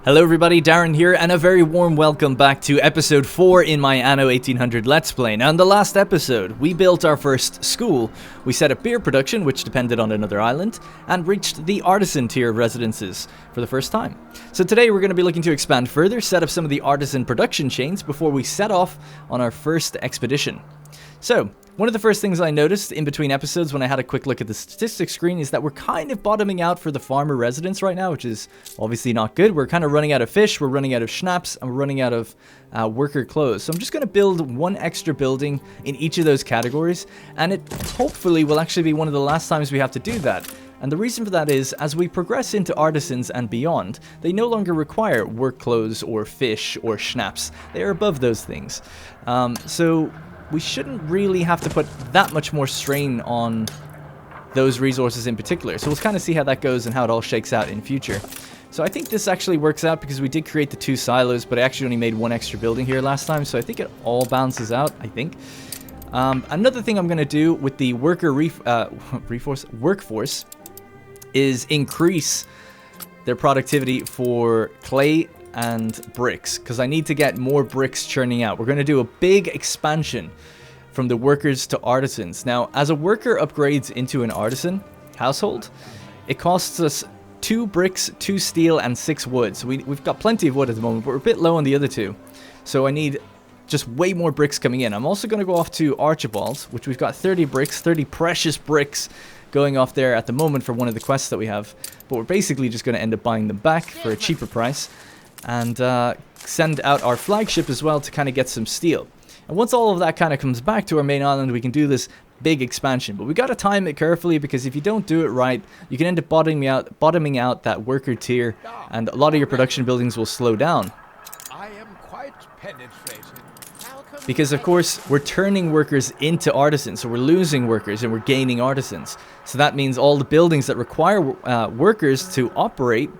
Hello everybody, Darren here, and a very warm welcome back to episode 4 in my Anno 1800 Let's Play. Now in the last episode, we built our first school, we set up beer production, which depended on another island, and reached the Artisan tier of residences for the first time. So today we're going to be looking to expand further, set up some of the Artisan production chains before we set off on our first expedition. So, one of the first things I noticed in between episodes when I had a quick look at the statistics screen is that we're kind of bottoming out for the farmer residents right now, which is obviously not good. We're kind of running out of fish, we're running out of schnapps, and we're running out of worker clothes. So I'm just going to build one extra building in each of those categories, and it hopefully will actually be one of the last times we have to do that. And the reason for that is, as we progress into artisans and beyond, they no longer require work clothes or fish or schnapps. They are above those things. So we shouldn't really have to put that much more strain on those resources in particular. So we'll kind of see how that goes and how it all shakes out in future. So I think this actually works out because we did create the 2 silos, but I actually only made 1 extra building here last time. So I think it all balances out, I think. Another thing I'm going to do with the workforce is increase their productivity for clay and bricks, because I need to get more bricks churning out. We're going to do a big expansion from the workers to artisans. Now, as a worker upgrades into an artisan household, it costs us 2 bricks, 2 steel, and 6 wood. So we've got plenty of wood at the moment, but we're a bit low on the other 2. So I need just way more bricks coming in. I'm also going to go off to Archibald, which we've got 30 bricks, 30 precious bricks going off there at the moment for one of the quests that we have. But we're basically just going to end up buying them back for a cheaper price. And send out our flagship as well to kind of get some steel. And once all of that kind of comes back to our main island, we can do this big expansion. But we got to time it carefully, because if you don't do it right, you can end up bottoming out that worker tier, and a lot of your production buildings will slow down. I am quite penetrated. Because of course we're turning workers into artisans, so we're losing workers and we're gaining artisans. So that means all the buildings that require workers to operate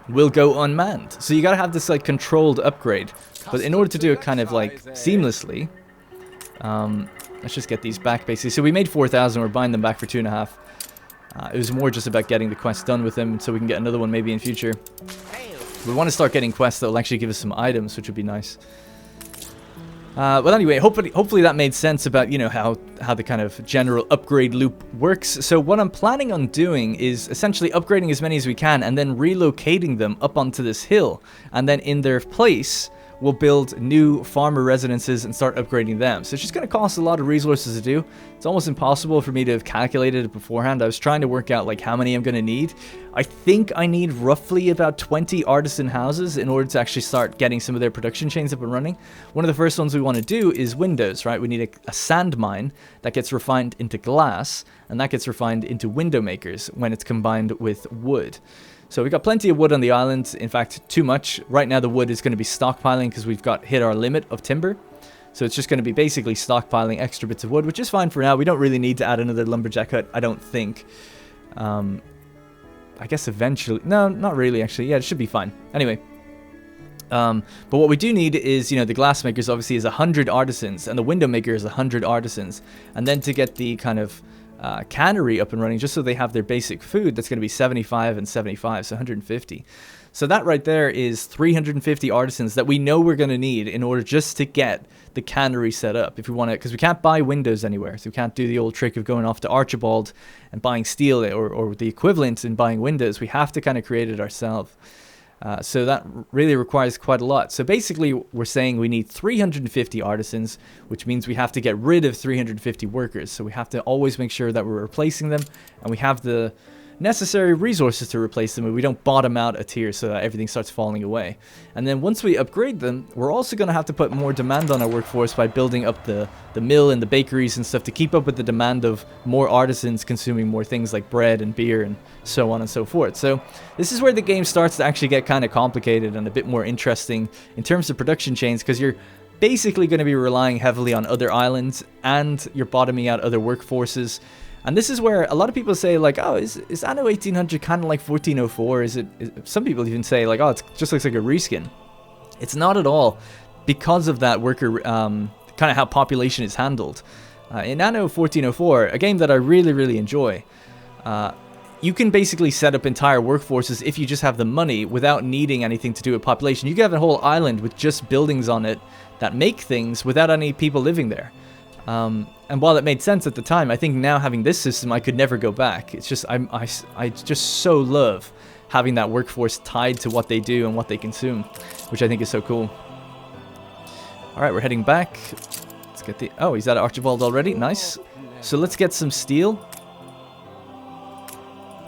will go unmanned. So you gotta have this like controlled upgrade. But in order to do it kind of like seamlessly, let's just get these back basically. So we made 4,000, we're buying them back for 2.5. It was more just about getting the quest done with them so we can get another one maybe in future. We want to start getting quests that will actually give us some items, which would be nice. Well, anyway, hopefully that made sense about, you know, how the kind of general upgrade loop works. So what I'm planning on doing is essentially upgrading as many as we can and then relocating them up onto this hill. And then in their place, we'll build new farmer residences and start upgrading them. So it's just going to cost a lot of resources to do. It's almost impossible for me to have calculated it beforehand. I was trying to work out like how many I'm going to need. I think I need roughly about 20 artisan houses in order to actually start getting some of their production chains up and running. One of the first ones we want to do is windows, right? We need a sand mine that gets refined into glass, and that gets refined into window makers when it's combined with wood. So we've got plenty of wood on the island, in fact too much. Right now the wood is going to be stockpiling because we've hit our limit of timber. So it's just going to be basically stockpiling extra bits of wood, which is fine for now. We don't really need to add another lumberjack hut, I don't think. I guess eventually, no, not really actually. Yeah, it should be fine. Anyway. But what we do need is, you know, the glass makers obviously is 100 artisans, and the window maker is 100 artisans. And then to get the kind of cannery up and running, just so they have their basic food, that's going to be 75 and 75, so 150. So that right there is 350 artisans that we know we're going to need in order just to get the cannery set up, if we want to, because we can't buy windows anywhere, so we can't do the old trick of going off to Archibald and buying steel or the equivalent in buying windows. We have to kind of create it ourselves. So that really requires quite a lot. So basically we're saying we need 350 artisans, which means we have to get rid of 350 workers. So we have to always make sure that we're replacing them and we have the necessary resources to replace them, and we don't bottom out a tier so that everything starts falling away. And then once we upgrade them, we're also going to have to put more demand on our workforce by building up the mill and the bakeries and stuff to keep up with the demand of more artisans consuming more things like bread and beer and so on and so forth. So this is where the game starts to actually get kind of complicated and a bit more interesting in terms of production chains, because you're basically going to be relying heavily on other islands and you're bottoming out other workforces. And this is where a lot of people say, like, oh, is Anno 1800 kind of like 1404? Some people even say, like, oh, it just looks like a reskin. It's not at all, because of that worker, kind of how population is handled. In Anno 1404, a game that I really, really enjoy, you can basically set up entire workforces if you just have the money without needing anything to do with population. You can have a whole island with just buildings on it that make things without any people living there. And while it made sense at the time, I think now having this system, I could never go back. It's just, I just so love having that workforce tied to what they do and what they consume, which I think is so cool. All right, we're heading back. Let's get the, oh, he's at Archibald already. Nice. So let's get some steel.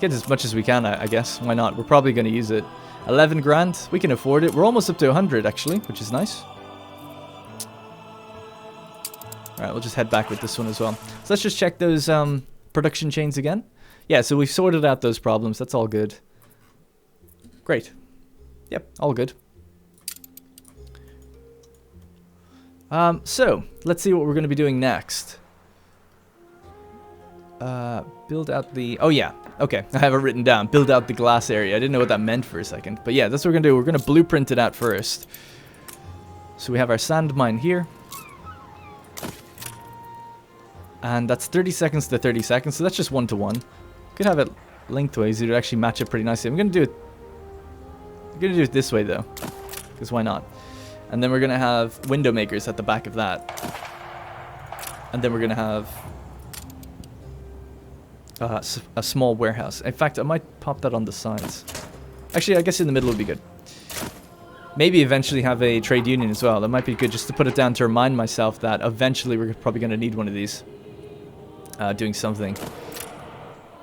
Get as much as we can, I guess. Why not? We're probably going to use it. 11 grand. We can afford it. We're almost up to 100, actually, which is nice. Alright, we'll just head back with this one as well. So let's just check those production chains again. Yeah, so we've sorted out those problems. That's all good. Great. Yep, all good. So, let's see what we're going to be doing next. Build out the... Oh, yeah. Okay, I have it written down. Build out the glass area. I didn't know what that meant for a second. But yeah, that's what we're going to do. We're going to blueprint it out first. So we have our sand mine here. And that's 30 seconds to 30 seconds. So that's just 1 to 1. Could have it lengthways. It would actually match up pretty nicely. I'm going to do it this way, though. Because why not? And then we're going to have window makers at the back of that. And then we're going to have... a small warehouse. In fact, I might pop that on the sides. Actually, I guess in the middle would be good. Maybe eventually have a trade union as well. That might be good just to put it down to remind myself that eventually we're probably going to need one of these. Doing something.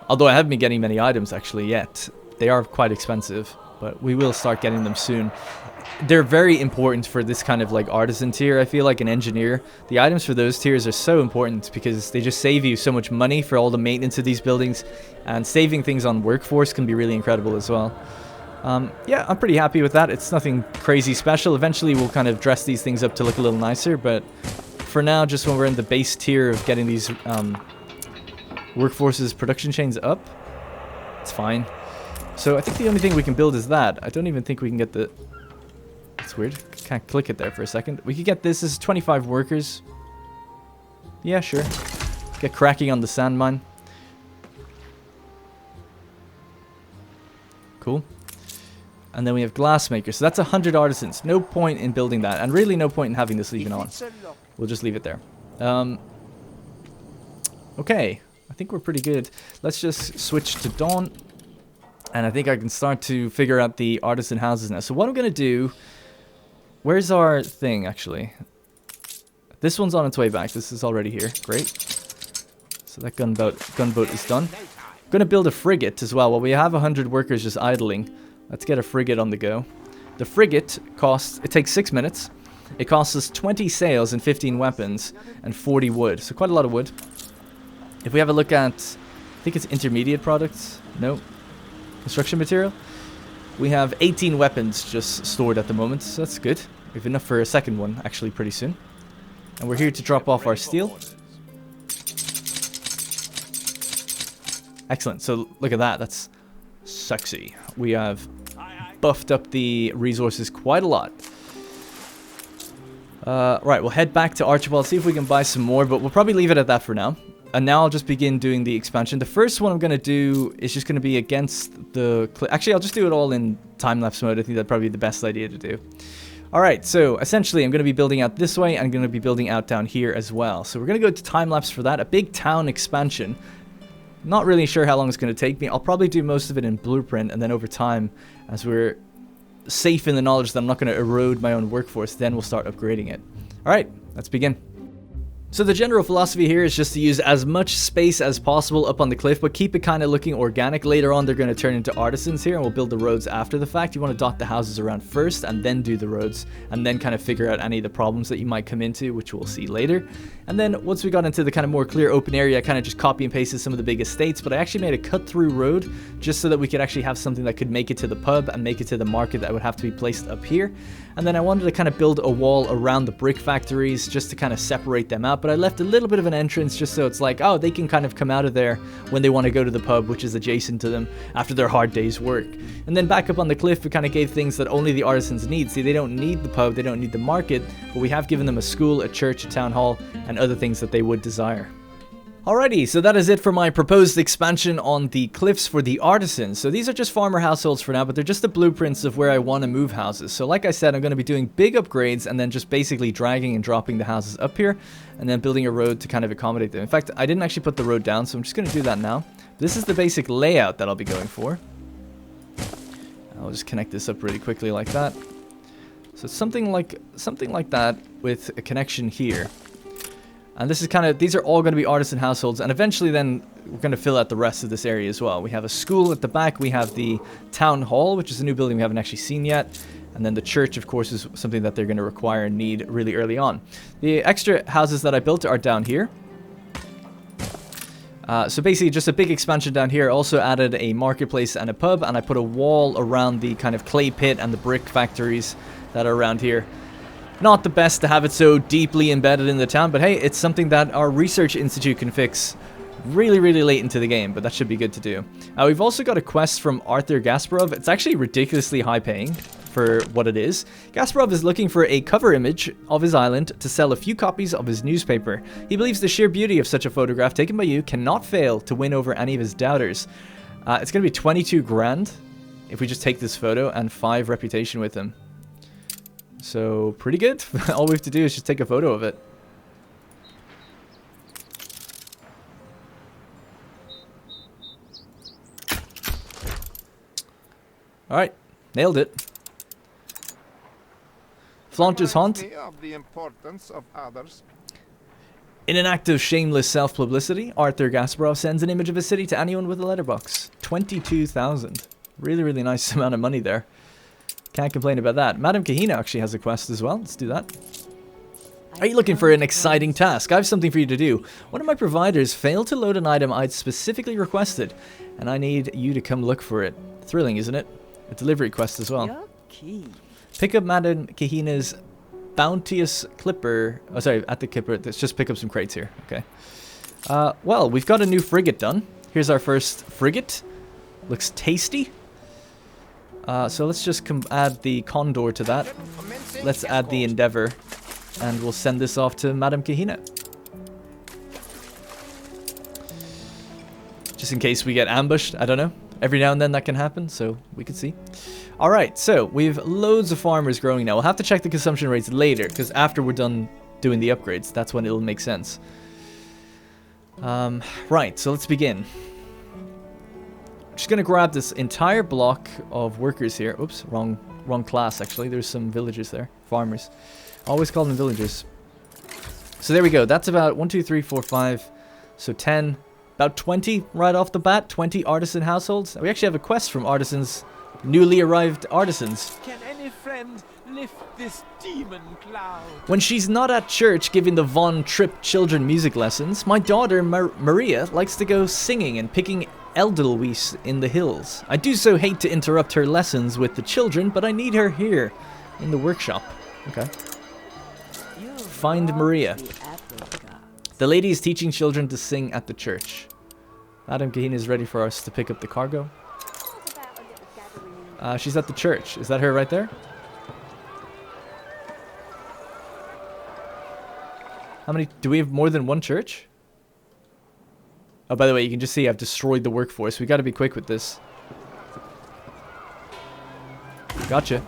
Although I haven't been getting many items actually yet. They are quite expensive, but we will start getting them soon. They're very important for this kind of like artisan tier. I feel like an engineer. The items for those tiers are so important because they just save you so much money for all the maintenance of these buildings, and saving things on workforce can be really incredible as well. Yeah, I'm pretty happy with that. It's nothing crazy special. Eventually we'll kind of dress these things up to look a little nicer, but for now, just when we're in the base tier of getting these workforces production chains up, it's fine. So I think the only thing we can build is that. I don't even think we can get the... It's weird. Can't click it there for a second. We could get this. This is 25 workers. Yeah, sure. Get cracking on the sand mine. Cool. And then we have glass makers. So that's 100 artisans. No point in building that. And really no point in having this even on. We'll just leave it there. Okay. I think we're pretty good. Let's just switch to dawn. And I think I can start to figure out the artisan houses now. So what I'm going to do... Where's our thing, actually? This one's on its way back. This is already here. Great. So that gunboat is done. I'm going to build a frigate as well. Well, we have 100 workers just idling. Let's get a frigate on the go. The frigate costs... It takes 6 minutes. It costs us 20 sails and 15 weapons and 40 wood. So quite a lot of wood. If we have a look at... I think it's intermediate products. No. Construction material. We have 18 weapons just stored at the moment, so that's good. We have enough for a second one, actually, pretty soon. And we're here to drop off our steel. Excellent, so look at that, that's sexy. We have buffed up the resources quite a lot. Right, we'll head back to Archibald, see if we can buy some more, but we'll probably leave it at that for now. And now I'll just begin doing the expansion. The first one I'm going to do is just going to be against the... Actually, I'll just do it all in time-lapse mode. I think that'd probably be the best idea to do. Alright, so essentially I'm going to be building out this way. I'm going to be building out down here as well. So we're going to go to time-lapse for that. A big town expansion. Not really sure how long it's going to take me. I'll probably do most of it in blueprint, and then over time, as we're safe in the knowledge that I'm not going to erode my own workforce, then we'll start upgrading it. Alright, let's begin. So the general philosophy here is just to use as much space as possible up on the cliff, but keep it kind of looking organic. Later on, they're going to turn into artisans here, and we'll build the roads after the fact. You want to dot the houses around first, and then do the roads, and then kind of figure out any of the problems that you might come into, which we'll see later. And then once we got into the kind of more clear open area, I kind of just copy and pasted some of the big estates, but I actually made a cut-through road just so that we could actually have something that could make it to the pub and make it to the market that would have to be placed up here. And then I wanted to kind of build a wall around the brick factories just to kind of separate them out, but I left a little bit of an entrance just so it's like, oh, they can kind of come out of there when they want to go to the pub, which is adjacent to them after their hard day's work. And then back up on the cliff, we kind of gave things that only the artisans need. See, they don't need the pub, they don't need the market, but we have given them a school, a church, a town hall, and other things that they would desire. Alrighty, so that is it for my proposed expansion on the cliffs for the artisans. So these are just farmer households for now, but they're just the blueprints of where I want to move houses. So like I said, I'm going to be doing big upgrades and then just basically dragging and dropping the houses up here and then building a road to kind of accommodate them. In fact, I didn't actually put the road down, so I'm just going to do that now. This is the basic layout that I'll be going for. I'll just connect this up really quickly like that. So something like that with a connection here. And this is kind of, these are all going to be artisan households, and eventually then we're going to fill out the rest of this area as well. We have a school at the back, we have the town hall, which is a new building we haven't actually seen yet, and then the church, of course, is something that they're going to require and need really early on. The extra houses that I built are down here. So basically just a big expansion down here. Also added a marketplace and a pub, and I put a wall around the kind of clay pit and the brick factories that are around here. Not the best to have it so deeply embedded in the town, but hey, it's something that our research institute can fix really, really late into the game, but that should be good to do. We've also got a quest from Arthur Gasparov. It's actually ridiculously high paying for what it is. Gasparov is looking for a cover image of his island to sell a few copies of his newspaper. He believes the sheer beauty of such a photograph taken by you cannot fail to win over any of his doubters. It's going to be 22 grand if we just take this photo and 5 reputation with him. So, pretty good. All we have to do is just take a photo of it. Alright, nailed it. Flaunt his haunt. Of the importance of others. In an act of shameless self-publicity, Arthur Gasparov sends an image of his city to anyone with a letterbox. 22,000. Really, really nice amount of money there. Can't complain about that. Madame Kahina actually has a quest as well. Let's do that. Are you looking for an exciting task? I have something for you to do. One of my providers failed to load an item I'd specifically requested, and I need you to come look for it. Thrilling, isn't it? A delivery quest as well. Pick up Madame Kahina's bounteous clipper. Oh, sorry, at the clipper. Let's just pick up some crates here. Okay. Well, we've got a new frigate done. Here's our first frigate. Looks tasty. So let's just add the Condor to that. Let's add the Endeavor. And we'll send this off to Madame Kahina. Just in case we get ambushed. I don't know. Every now and then that can happen, so we can see. Alright, so we've loads of farmers growing now. We'll have to check the consumption rates later, because after we're done doing the upgrades, that's when it'll make sense. Right, so let's begin. Just gonna grab this entire block of workers here. Oops, wrong class actually. There's some villagers there. Farmers. Always call them villagers. So there we go. That's about 1, 2, 3, 4, 5. So 10. About 20 right off the bat. 20 artisan households. We actually have a quest from artisans. Newly arrived artisans. Can any friend lift this demon cloud? When she's not at church giving the Von Tripp children music lessons, my daughter Maria likes to go singing and picking Edelweiss in the hills. I do so hate to interrupt her lessons with the children, but I need her here in the workshop. Okay. Find Maria. The lady is teaching children to sing at the church. Madame Kahina is ready for us to pick up the cargo. She's at the church. Is that her right there? How many? Do we have more than one church? Oh, by the way, you can just see I've destroyed the workforce. We got to be quick with this. Gotcha.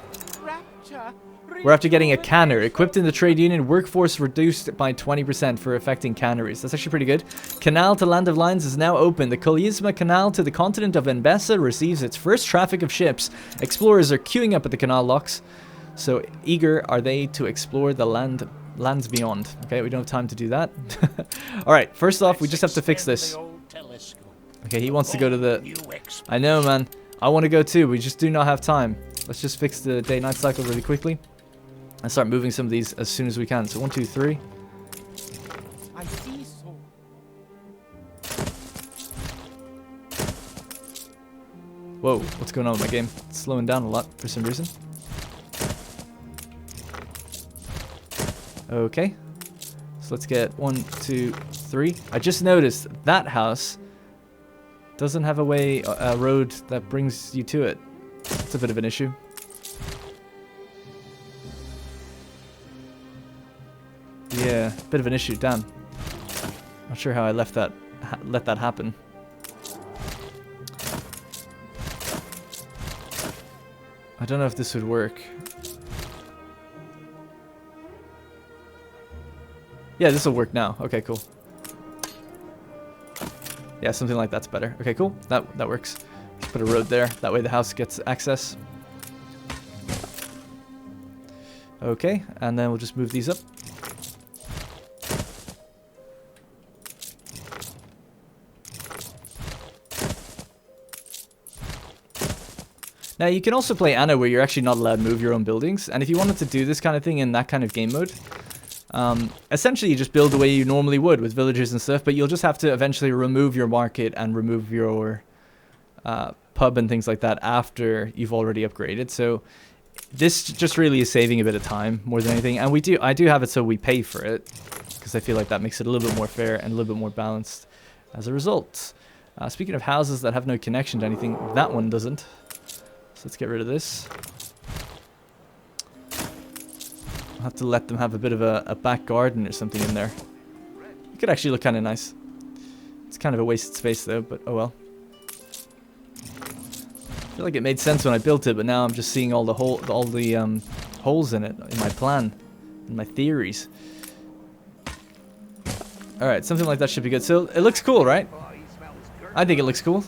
We're after getting a canner. Equipped in the trade union, workforce reduced by 20% for affecting canneries. That's actually pretty good. Canal to Land of Lions is now open. The Kolyizma Canal to the continent of Embessa receives its first traffic of ships. Explorers are queuing up at the canal locks. So eager are they to explore the lands beyond. Okay, we don't have time to do that. Alright, first off, we just have to fix this. Okay, he wants to go to the... I know, man. I want to go too. We just do not have time. Let's just fix the day-night cycle really quickly. And start moving some of these as soon as we can. So 1, 2, 3. I see so. Whoa, what's going on with my game? It's slowing down a lot for some reason. Okay. So let's get 1, 2, 3. I just noticed that house doesn't have a road that brings you to it. It's a bit of an issue. Yeah, bit of an issue. Damn. Not sure how I left that let that happen. I don't know if this would work. Yeah, this will work now. Okay, cool. Yeah, something like that's better. Okay, cool. That works. Let's put a road there. That way the house gets access. Okay, and then we'll just move these up. Now, you can also play Anno where you're actually not allowed to move your own buildings. And if you wanted to do this kind of thing in that kind of game mode, essentially you just build the way you normally would with villagers and stuff, but you'll just have to eventually remove your market and remove your pub and things like that after you've already upgraded. So this just really is saving a bit of time more than anything. And I do have it so we pay for it, because I feel like that makes it a little bit more fair and a little bit more balanced as a result. Speaking of houses that have no connection to anything, that one doesn't. So let's get rid of this. I'll have to let them have a bit of a back garden or something in there. It could actually look kind of nice. It's kind of a wasted space though, but oh well. I feel like it made sense when I built it, but now I'm just seeing all the holes in it, in my plan, in my theories. Alright, something like that should be good. So it looks cool, right? I think it looks cool.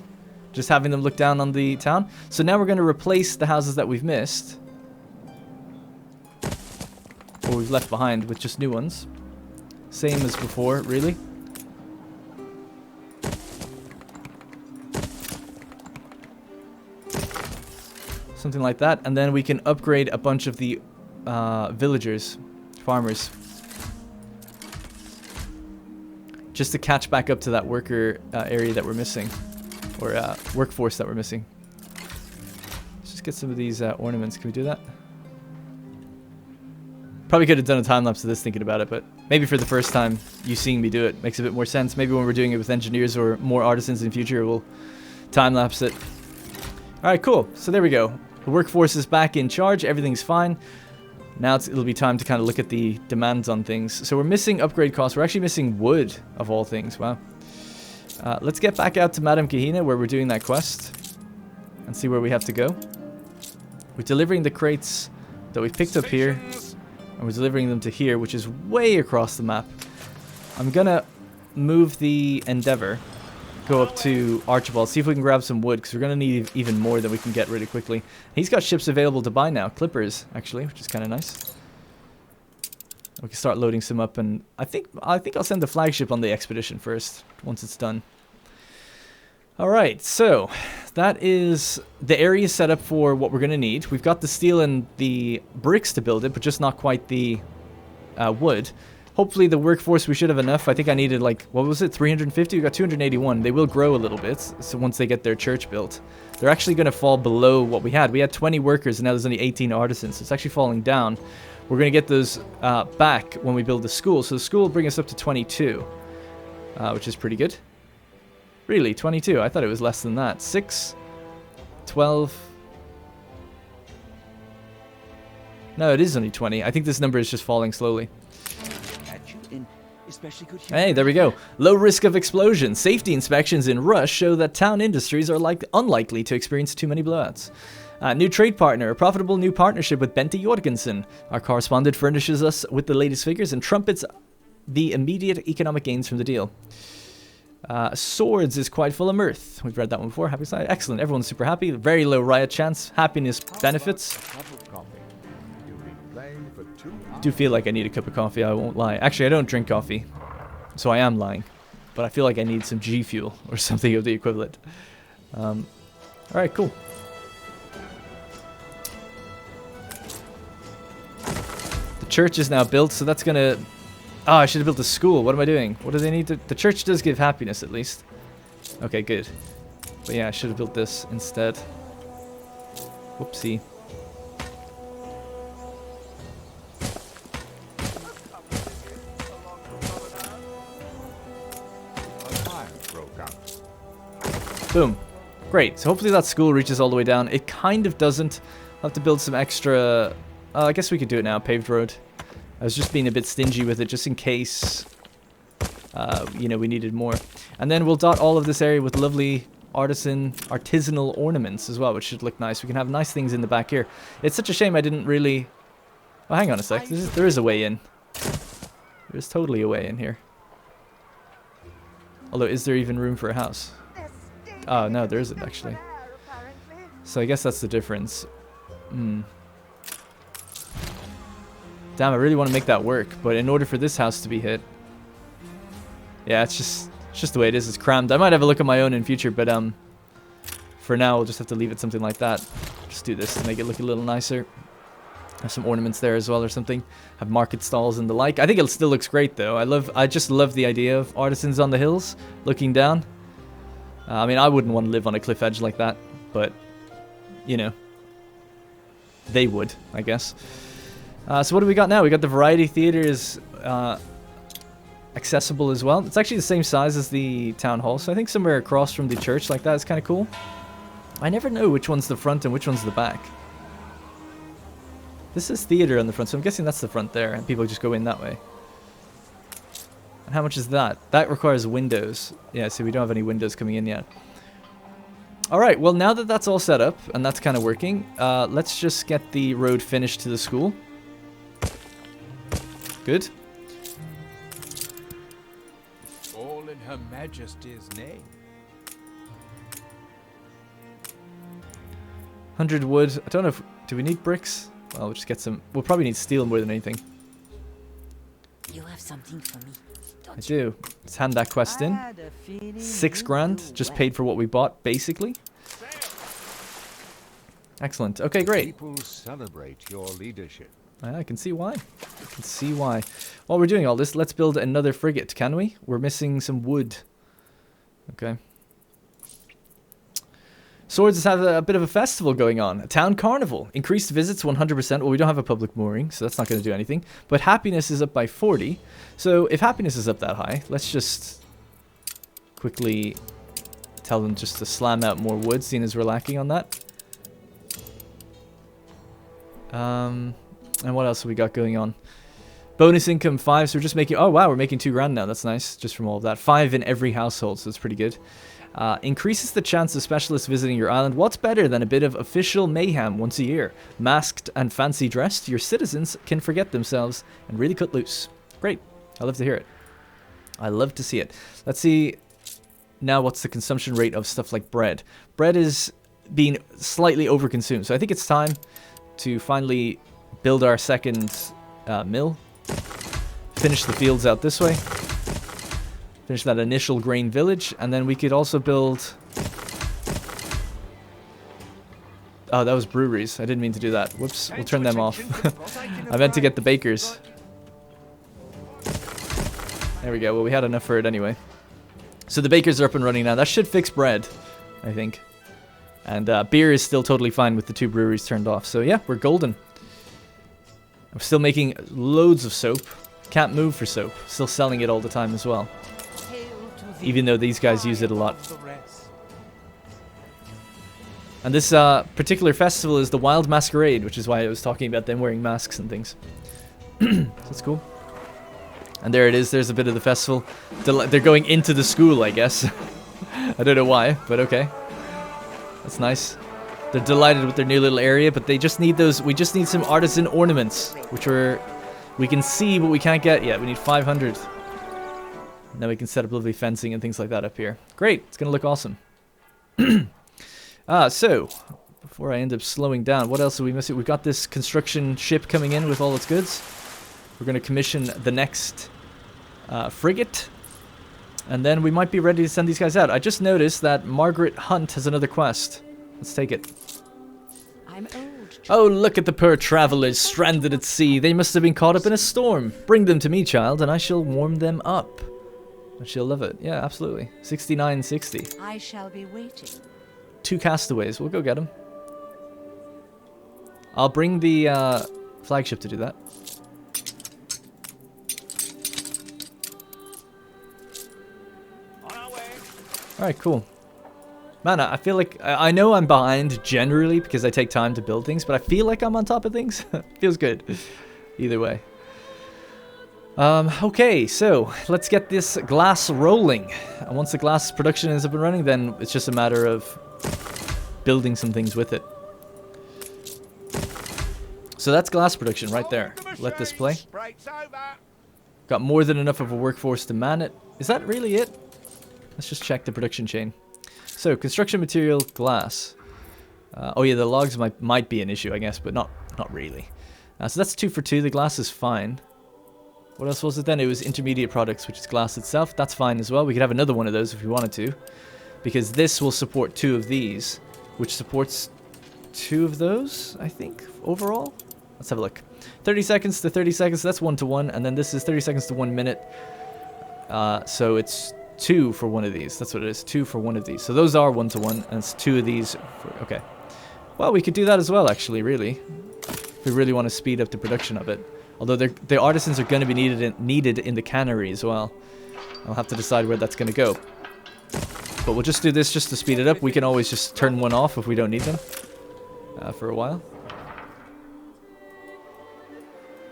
Just having them look down on the town. So now we're going to replace the houses that we've missed, or we've left behind, with just new ones. Same as before, really. Something like that. And then we can upgrade a bunch of the villagers, farmers. Just to catch back up to that worker area that we're missing. Or workforce that we're missing. Let's just get some of these ornaments. Can we do that? Probably could have done a time lapse of this thinking about it, but maybe for the first time you seeing me do it makes a bit more sense. Maybe when we're doing it with engineers or more artisans in future, we'll time lapse it. Alright, cool. So there we go. The workforce is back in charge. Everything's fine. Now it'll be time to kind of look at the demands on things. So we're missing upgrade costs. We're actually missing wood, of all things. Wow. Let's get back out to Madame Kahina where we're doing that quest and see where we have to go. We're delivering the crates that we picked up here, and we're delivering them to here, which is way across the map. I'm gonna move the Endeavor, go up to Archibald, see if we can grab some wood, because we're gonna need even more than we can get really quickly. He's got ships available to buy now, clippers actually, which is kind of nice. We can start loading some up, and I think I'll send the flagship on the expedition first once it's done. Alright, so that is the area set up for what we're going to need. We've got the steel and the bricks to build it, but just not quite the wood. Hopefully the workforce, we should have enough. I think I needed like, what was it, 350? We got 281. They will grow a little bit, so once they get their church built. They're actually going to fall below what we had. We had 20 workers, and now there's only 18 artisans, so it's actually falling down. We're going to get those back when we build the school. So the school will bring us up to 22, which is pretty good. Really, 22? I thought it was less than that. 6, 12. No, it is only 20. I think this number is just falling slowly. Hey, there we go. Low risk of explosion. Safety inspections in Rush show that town industries are unlikely to experience too many blowouts. New trade partner, a profitable new partnership with Bente Jorgensen. Our correspondent furnishes us with the latest figures and trumpets the immediate economic gains from the deal. Swords is quite full of mirth. We've read that one before. Happy side. Excellent. Everyone's super happy. Very low riot chance. Happiness benefits. Do feel like I need a cup of coffee. I won't lie. Actually, I don't drink coffee, so I am lying. But I feel like I need some G Fuel or something of the equivalent. Alright, cool. The church is now built, so that's gonna... Oh, I should have built a school. What am I doing? What do they need to... The church does give happiness, at least. Okay, good. But yeah, I should have built this instead. Whoopsie. Boom. Great. So hopefully that school reaches all the way down. It kind of doesn't. I'll have to build some extra... I guess we could do it now. Paved road. I was just being a bit stingy with it, just in case you know, we needed more. And then we'll dot all of this area with lovely artisanal ornaments as well, which should look nice. We can have nice things in the back here. It's such a shame I didn't really... Oh, hang on a sec. There is a way in. There's totally a way in here. Although, is there even room for a house? Oh, no, there isn't, actually. So I guess that's the difference. Damn, I really want to make that work, but in order for this house to be hit... Yeah, it's just the way it is. It's crammed. I might have a look at my own in future, but for now, we'll just have to leave it something like that. Just do this to make it look a little nicer. Have some ornaments there as well or something. Have market stalls and the like. I think it still looks great, though. I just love the idea of artisans on the hills looking down. I mean, I wouldn't want to live on a cliff edge like that, but, you know, they would, I guess. So what do we got now? We got the Variety Theater is accessible as well. It's actually the same size as the town hall, so I think somewhere across from the church like that is kind of cool. I never know which one's the front and which one's the back. This is theater on the front, so I'm guessing that's the front there, and people just go in that way. And how much is that? That requires windows. Yeah, so we don't have any windows coming in yet. Alright, well now that that's all set up, and that's kind of working, let's just get the road finished to the school. Good. All in Her Majesty's name. 100 wood. I don't know if... Do we need bricks? Well, we'll just get some... We'll probably need steel more than anything. You have something for me, I do. Let's hand that quest in. 6 grand. Just paid for what we bought, basically. Excellent. Okay, great. People celebrate your leadership. I can see why. I can see why. While we're doing all this, let's build another frigate, can we? We're missing some wood. Okay. Swords has a bit of a festival going on. A town carnival. Increased visits 100%. Well, we don't have a public mooring, so that's not going to do anything. But happiness is up by 40. So if happiness is up that high, let's just quickly tell them just to slam out more wood, seeing as we're lacking on that. And what else have we got going on? Bonus income 5, so we're just making... Oh, wow, we're making 2 grand now. That's nice, just from all of that. 5 in every household, so that's pretty good. Increases the chance of specialists visiting your island. What's better than a bit of official mayhem once a year? Masked and fancy dressed, your citizens can forget themselves and really cut loose. Great. I love to hear it. I love to see it. Let's see now what's the consumption rate of stuff like bread. Bread is being slightly overconsumed, so I think it's time to finally build our second mill. Finish the fields out this way. Finish that initial grain village, and then we could also build... Oh, that was breweries. I didn't mean to do that. Whoops, we'll turn them off. I meant to get the bakers. There we go. Well, we had enough for it anyway. So the bakers are up and running now. That should fix bread, I think. And beer is still totally fine with the 2 breweries turned off. So yeah, we're golden. I'm still making loads of soap. Can't move for soap. Still selling it all the time as well. Even though these guys use it a lot. And this particular festival is the Wild Masquerade, which is why I was talking about them wearing masks and things. So that's cool. And there it is. There's a bit of the festival. They're going into the school, I guess. I don't know why, but okay. That's nice. They're delighted with their new little area, but they just need those. We just need some artisan ornaments, which we can see, but we can't get yet. We need 500. And then we can set up lovely fencing and things like that up here. Great. It's going to look awesome. So, before I end up slowing down, what else are we missing? We've got this construction ship coming in with all its goods. We're going to commission the next frigate. And then we might be ready to send these guys out. I just noticed that Margaret Hunt has another quest. Let's take it. I'm old. Oh, look at the poor travelers stranded at sea. They must have been caught up in a storm. Bring them to me, child, and I shall warm them up. And she'll love it. Yeah, absolutely. 69.60. I shall be waiting. 2 castaways. We'll go get them. I'll bring the flagship to do that. Alright, cool. Man, I feel like... I know I'm behind generally because I take time to build things, but I feel like I'm on top of things. Feels good. Either way. Okay, so let's get this glass rolling. And once the glass production is up and running, then it's just a matter of building some things with it. So that's glass production right there. Let this play. Breaks over. Got more than enough of a workforce to man it. Is that really it? Let's just check the production chain. So, construction material, glass. Oh yeah, the logs might be an issue, I guess, but not really. So that's 2 for 2. The glass is fine. What else was it then? It was intermediate products, which is glass itself. That's fine as well. We could have another one of those if we wanted to, because this will support 2 of these, which supports 2 of those, I think, overall. Let's have a look. 30 seconds to 30 seconds, that's 1 to 1, and then this is 30 seconds to 1 minute. So it's 2 for one of these. That's what it is, 2 for one of these. So those are 1 to 1, and it's 2 of these. Okay. Well, we could do that as well, actually, really. If we really want to speed up the production of it. Although the artisans are going to be needed in the cannery as well. I'll have to decide where that's going to go. But we'll just do this just to speed it up. We can always just turn one off if we don't need them for a while.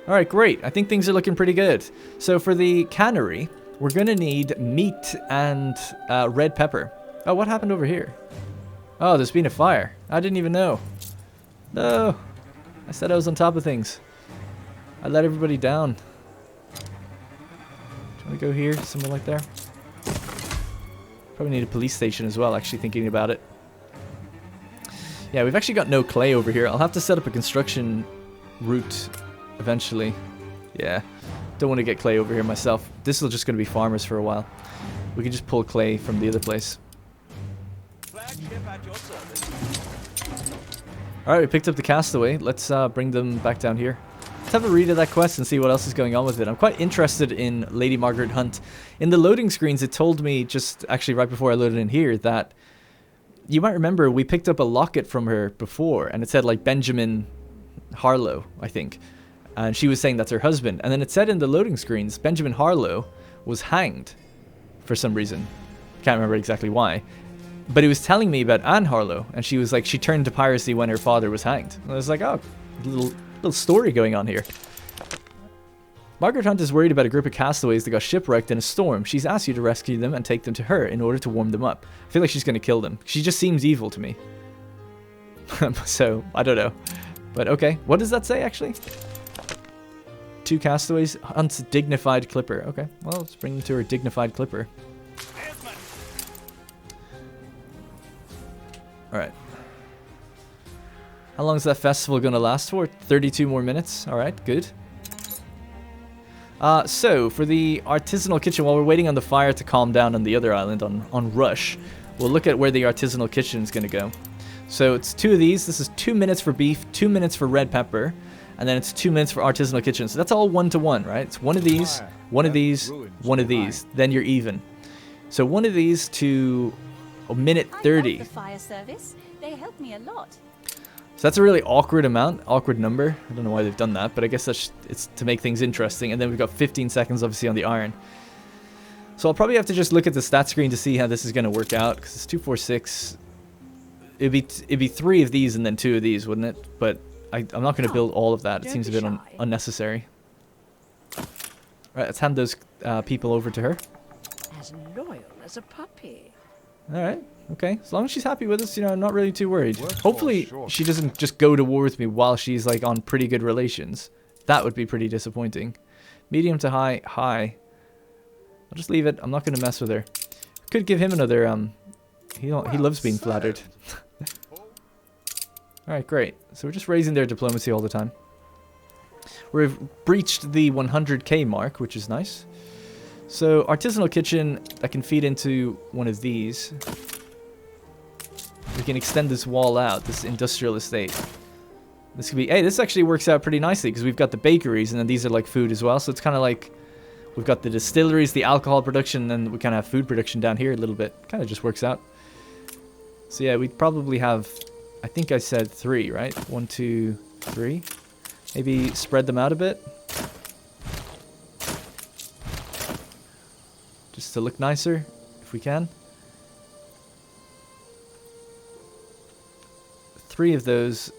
Alright, great. I think things are looking pretty good. So for the cannery, we're going to need meat and red pepper. Oh, what happened over here? Oh, there's been a fire. I didn't even know. No. I said I was on top of things. I let everybody down. Do we go here? Somewhere like there? Probably need a police station as well, actually, thinking about it. Yeah, we've actually got no clay over here. I'll have to set up a construction route eventually. Yeah. Don't want to get clay over here myself. This is just going to be farmers for a while. We can just pull clay from the other place. Alright, we picked up the castaway. Let's bring them back down here. Let's have a read of that quest and see what else is going on with it. I'm quite interested in Lady Margaret Hunt. In the loading screens, it told me, just actually right before I loaded in here, that you might remember we picked up a locket from her before, and it said like Benjamin Harlow, I think. And she was saying that's her husband. And then it said in the loading screens, Benjamin Harlow was hanged for some reason. Can't remember exactly why. But it was telling me about Anne Harlow, and she was like, she turned to piracy when her father was hanged. And I was like, oh, little story going on here. Margaret Hunt is worried about a group of castaways that got shipwrecked in a storm. She's asked you to rescue them and take them to her in order to warm them up. I feel like she's going to kill them. She just seems evil to me. So, I don't know. But okay, what does that say actually? 2 castaways, Hunt's dignified clipper. Okay, well, let's bring them to her dignified clipper. Alright. How long is that festival going to last for? 32 more minutes. Alright, good. So, for the artisanal kitchen, while we're waiting on the fire to calm down on the other island, on Rush, we'll look at where the artisanal kitchen is going to go. So, it's 2 of these. This is 2 minutes for beef, 2 minutes for red pepper, and then it's 2 minutes for artisanal kitchen. So, that's all 1 to 1, right? It's 1 of these, 1 of these, 1 of these. Then you're even. So, 1 of these to a minute 30. I love the fire service. They help me a lot. So that's a really awkward number. I don't know why they've done that, but I guess it's to make things interesting. And then we've got 15 seconds, obviously, on the iron. So I'll probably have to just look at the stat screen to see how this is going to work out, because it's 2, 4, 6. It'd be 3 of these and then 2 of these, wouldn't it? But I'm not going to build all of that. It seems a bit unnecessary. All right, let's hand those people over to her. As loyal as a puppy. All right. Okay, as long as she's happy with us, you know, I'm not really too worried. Hopefully, she doesn't just go to war with me while she's, like, on pretty good relations. That would be pretty disappointing. Medium to high, high. I'll just leave it. I'm not going to mess with her. Could give him another, he loves being flattered. Alright, great. So we're just raising their diplomacy all the time. We've breached the 100k mark, which is nice. So, artisanal kitchen that can feed into one of these. We can extend this wall out, this industrial estate. This could be... Hey, this actually works out pretty nicely because we've got the bakeries and then these are like food as well. So it's kind of like we've got the distilleries, the alcohol production, and then we kind of have food production down here a little bit. Kind of just works out. So yeah, we'd probably have... I think I said 3, right? 1, 2, 3. Maybe spread them out a bit. Just to look nicer, if we can. 3 of those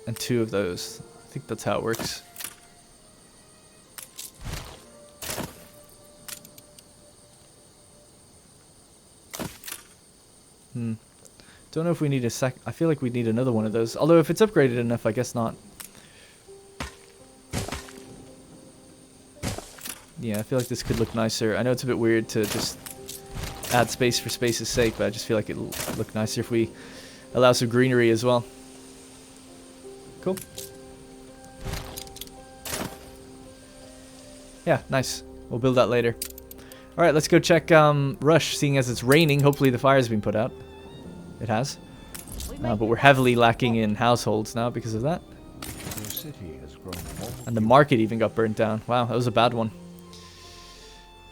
and 2 of those. I think that's how it works. Don't know if we need a sec. I feel like we need another one of those. Although if it's upgraded enough, I guess not. Yeah, I feel like this could look nicer. I know it's a bit weird to just add space for space's sake, but I just feel like it'll look nicer if we allow some greenery as well. Cool. Yeah, nice. We'll build that later. Alright, let's go check Rush, seeing as it's raining. Hopefully the fire's been put out. It has. But we're heavily lacking in households now because of that. Your city has grown more. And the market even got burnt down. Wow, that was a bad one.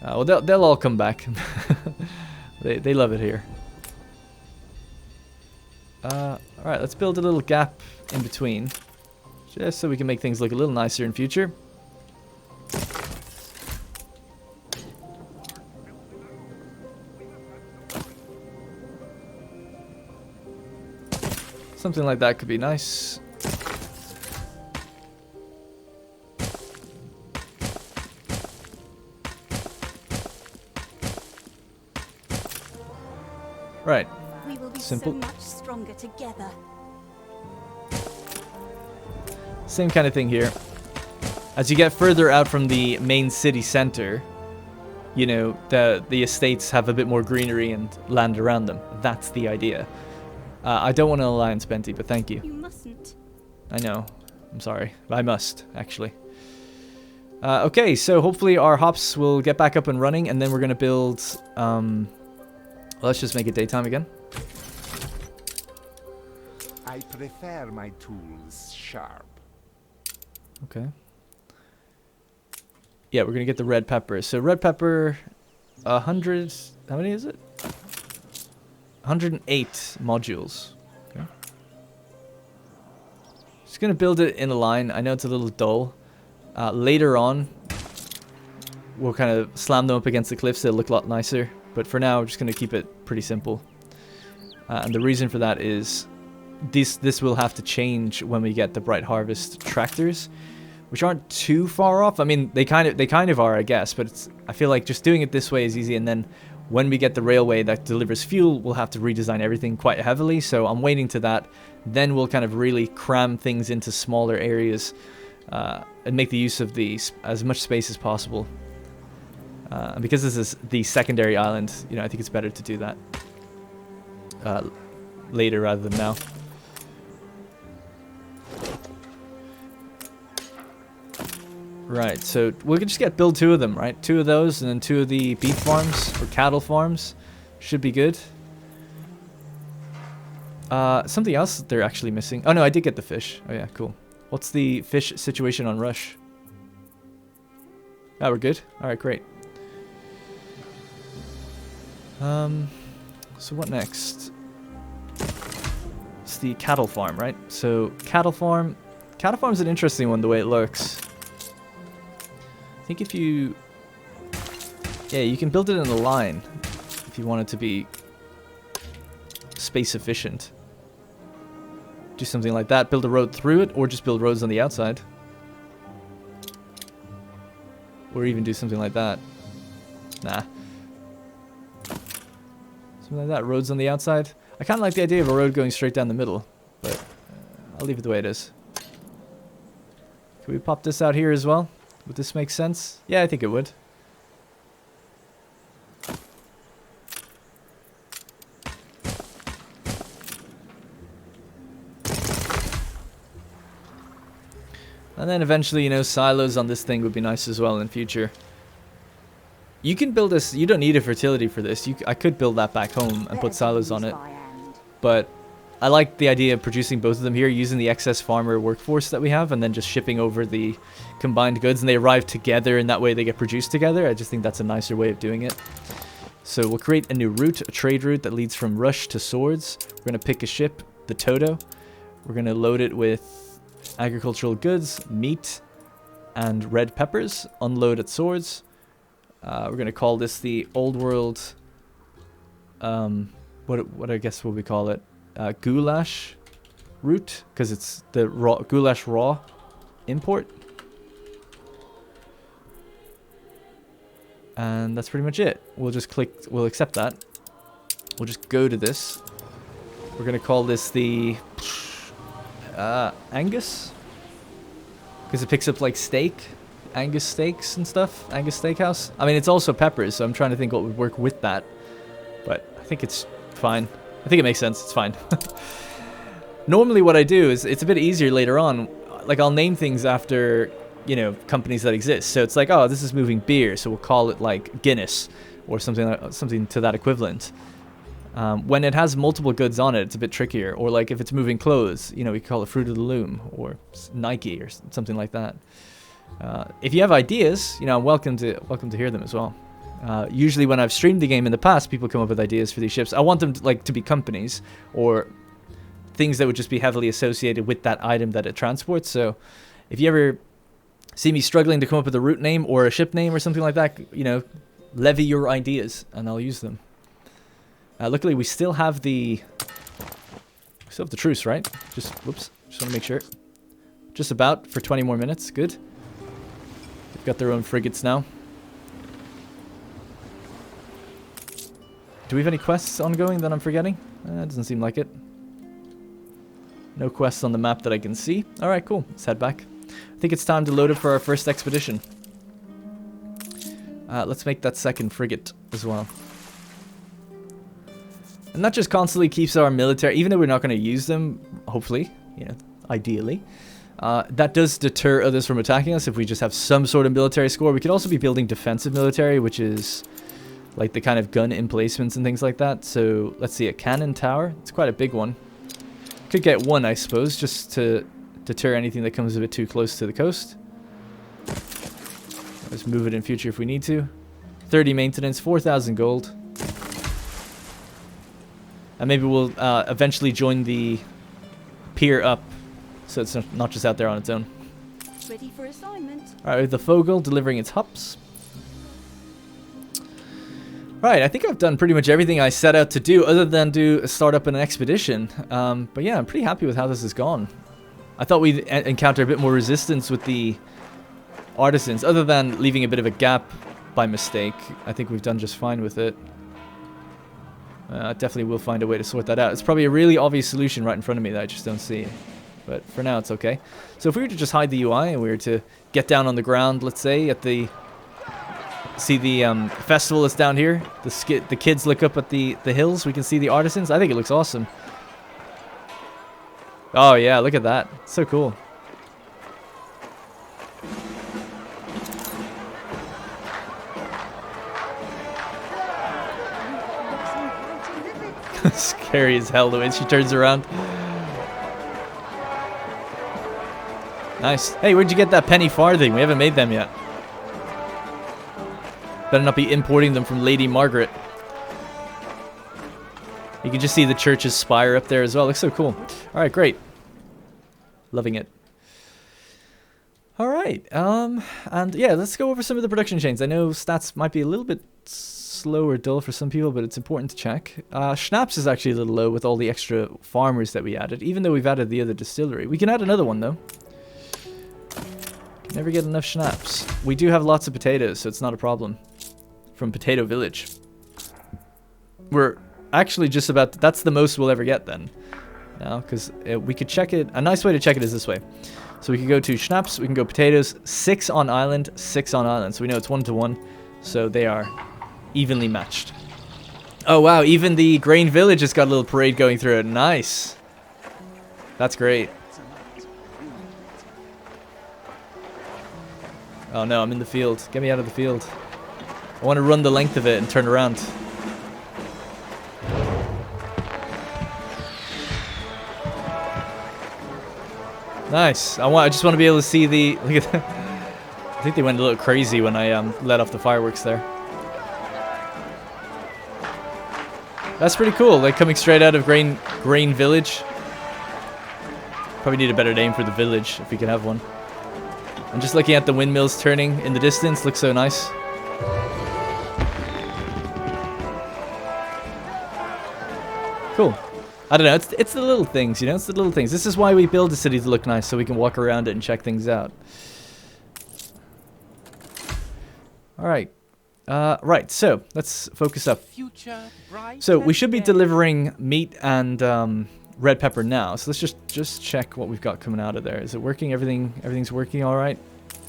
Well, they'll all come back. they love it here. Alright, let's build a little gap in between. Just so we can make things look a little nicer in future. Something like that could be nice. Right. We will be Simple. so much stronger together. Same kind of thing here. As you get further out from the main city center, you know, the estates have a bit more greenery and land around them. That's the idea. I don't want an alliance, Benty, but thank you. You mustn't. I know. I'm sorry. I must, actually. Okay, so hopefully our hops will get back up and running, and then we're going to build... let's just make it daytime again. I prefer my tools sharp. Okay. Yeah, we're going to get the red pepper. So red pepper, 100... How many is it? 108 modules. Okay. Just going to build it in a line. I know it's a little dull. Later on, we'll kind of slam them up against the cliffs. They'll look a lot nicer. But for now, we're just going to keep it pretty simple. And the reason for that is this will have to change when we get the Bright Harvest tractors, which aren't too far off. I mean, they kind of are, I guess. But I feel like just doing it this way is easy. And then when we get the railway that delivers fuel, we'll have to redesign everything quite heavily. So I'm waiting to that. Then we'll kind of really cram things into smaller areas and make the use of as much space as possible. And because this is the secondary island, you know, I think it's better to do that later rather than now. Right, so we can just build 2 of them, right? 2 of those, and then 2 of the beef farms or cattle farms should be good. Something else they're actually missing. Oh no, I did get the fish. Oh yeah, cool. What's the fish situation on Rush? Oh, we're good. All right, great. So what next? It's the cattle farm, right? So cattle farm's an interesting one the way it looks. I think if you... Yeah, you can build it in a line if you want it to be space efficient. Do something like that, build a road through it, or just build roads on the outside. Or even do something like that. Nah. Something like that, roads on the outside. I kind of like the idea of a road going straight down the middle, but I'll leave it the way it is. Can we pop this out here as well? Would this make sense? Yeah, I think it would. And then eventually, you know, silos on this thing would be nice as well in future. You can build this. You don't need a fertility for this. I could build that back home and put silos on it. But I like the idea of producing both of them here, using the excess farmer workforce that we have, and then just shipping over the combined goods, and they arrive together, and that way they get produced together. I just think that's a nicer way of doing it. So we'll create a new route, a trade route that leads from Rush to Swords. We're going to pick a ship, the Toto. We're going to load it with agricultural goods, meat, and red peppers. Unload at Swords. We're going to call this the Old World... what I guess what we call it? Goulash route, because it's the goulash raw import. And that's pretty much it. We'll just we'll accept that. We'll just go to this. We're gonna call this the Angus, because it picks up like steak, Angus steaks and stuff. Angus Steakhouse. I mean, it's also peppers, so I'm trying to think what would work with that. But I think it's fine. I think it makes sense. It's fine. Normally, what I do is it's a bit easier later on. Like I'll name things after, you know, companies that exist. So it's like, oh, this is moving beer, so we'll call it like Guinness or something to that equivalent. When it has multiple goods on it, it's a bit trickier. Or like if it's moving clothes, you know, we call it Fruit of the Loom or Nike or something like that. If you have ideas, you know, I'm welcome to hear them as well. Usually when I've streamed the game in the past, people come up with ideas for these ships. I want them to be companies or things that would just be heavily associated with that item that it transports. So if you ever see me struggling to come up with a route name or a ship name or something like that, you know, levy your ideas and I'll use them. Luckily, we still have the truce, right? Just want to make sure. Just about for 20 more minutes. Good. They've got their own frigates now. Do we have any quests ongoing that I'm forgetting? It doesn't seem like it. No quests on the map that I can see. Alright, cool. Let's head back. I think it's time to load up for our first expedition. Let's make that second frigate as well. And that just constantly keeps our military, even though we're not going to use them, hopefully, you know, ideally. That does deter others from attacking us if we just have some sort of military score. We could also be building defensive military, which is like the kind of gun emplacements and things like that. So let's see, a cannon tower. It's quite a big one. Could get one, I suppose, just to deter anything that comes a bit too close to the coast. Let's move it in future if we need to. 30 maintenance, 4,000 gold. And maybe we'll eventually join the pier up, so it's not just out there on its own. Ready for assignment. All right, the Fogel delivering its hops. Right, I think I've done pretty much everything I set out to do, other than do a startup and an expedition. But yeah, I'm pretty happy with how this has gone. I thought we'd encounter a bit more resistance with the artisans, other than leaving a bit of a gap by mistake. I think we've done just fine with it. Definitely will find a way to sort that out. It's probably a really obvious solution right in front of me that I just don't see. But for now, it's okay. So if we were to just hide the UI and we were to get down on the ground, let's say, at the... See the festival that's down here? The kids look up at the hills. We can see the artisans. I think it looks awesome. Oh, yeah, look at that. So cool. Scary as hell the way she turns around. Nice. Hey, where'd you get that penny farthing? We haven't made them yet. Better not be importing them from Lady Margaret. You can just see the church's spire up there as well. Looks so cool. Alright, great. Loving it. Alright, and yeah, let's go over some of the production chains. I know stats might be a little bit slow or dull for some people, but it's important to check. Schnapps is actually a little low with all the extra farmers that we added, even though we've added the other distillery. We can add another one, though. Never get enough schnapps. We do have lots of potatoes, so it's not a problem. From Potato Village. We're actually just about... That's the most we'll ever get, then. Now, because we could check it... A nice way to check it is this way. So we can go to schnapps, we can go potatoes, 6 on island, 6 on island. So we know it's 1-to-1. So they are evenly matched. Oh, wow. Even the Grain Village has got a little parade going through it. Nice. That's great. Oh, no. I'm in the field. Get me out of the field. I want to run the length of it and turn around. Nice. I just want to be able to see the... Look at that. I think they went a little crazy when I let off the fireworks there. That's pretty cool. Like coming straight out of Grain Village. Probably need a better name for the village if we could have one. I'm just looking at the windmills turning in the distance. Looks so nice. Cool. I don't know, it's the little things, you know, it's the little things. This is why we build a city to look nice, so we can walk around it and check things out. Alright. Right, so let's focus up. Future bright So we and should be fair. delivering meat and red pepper now. So let's just check what we've got coming out of there. Is it working? Everything's working all right?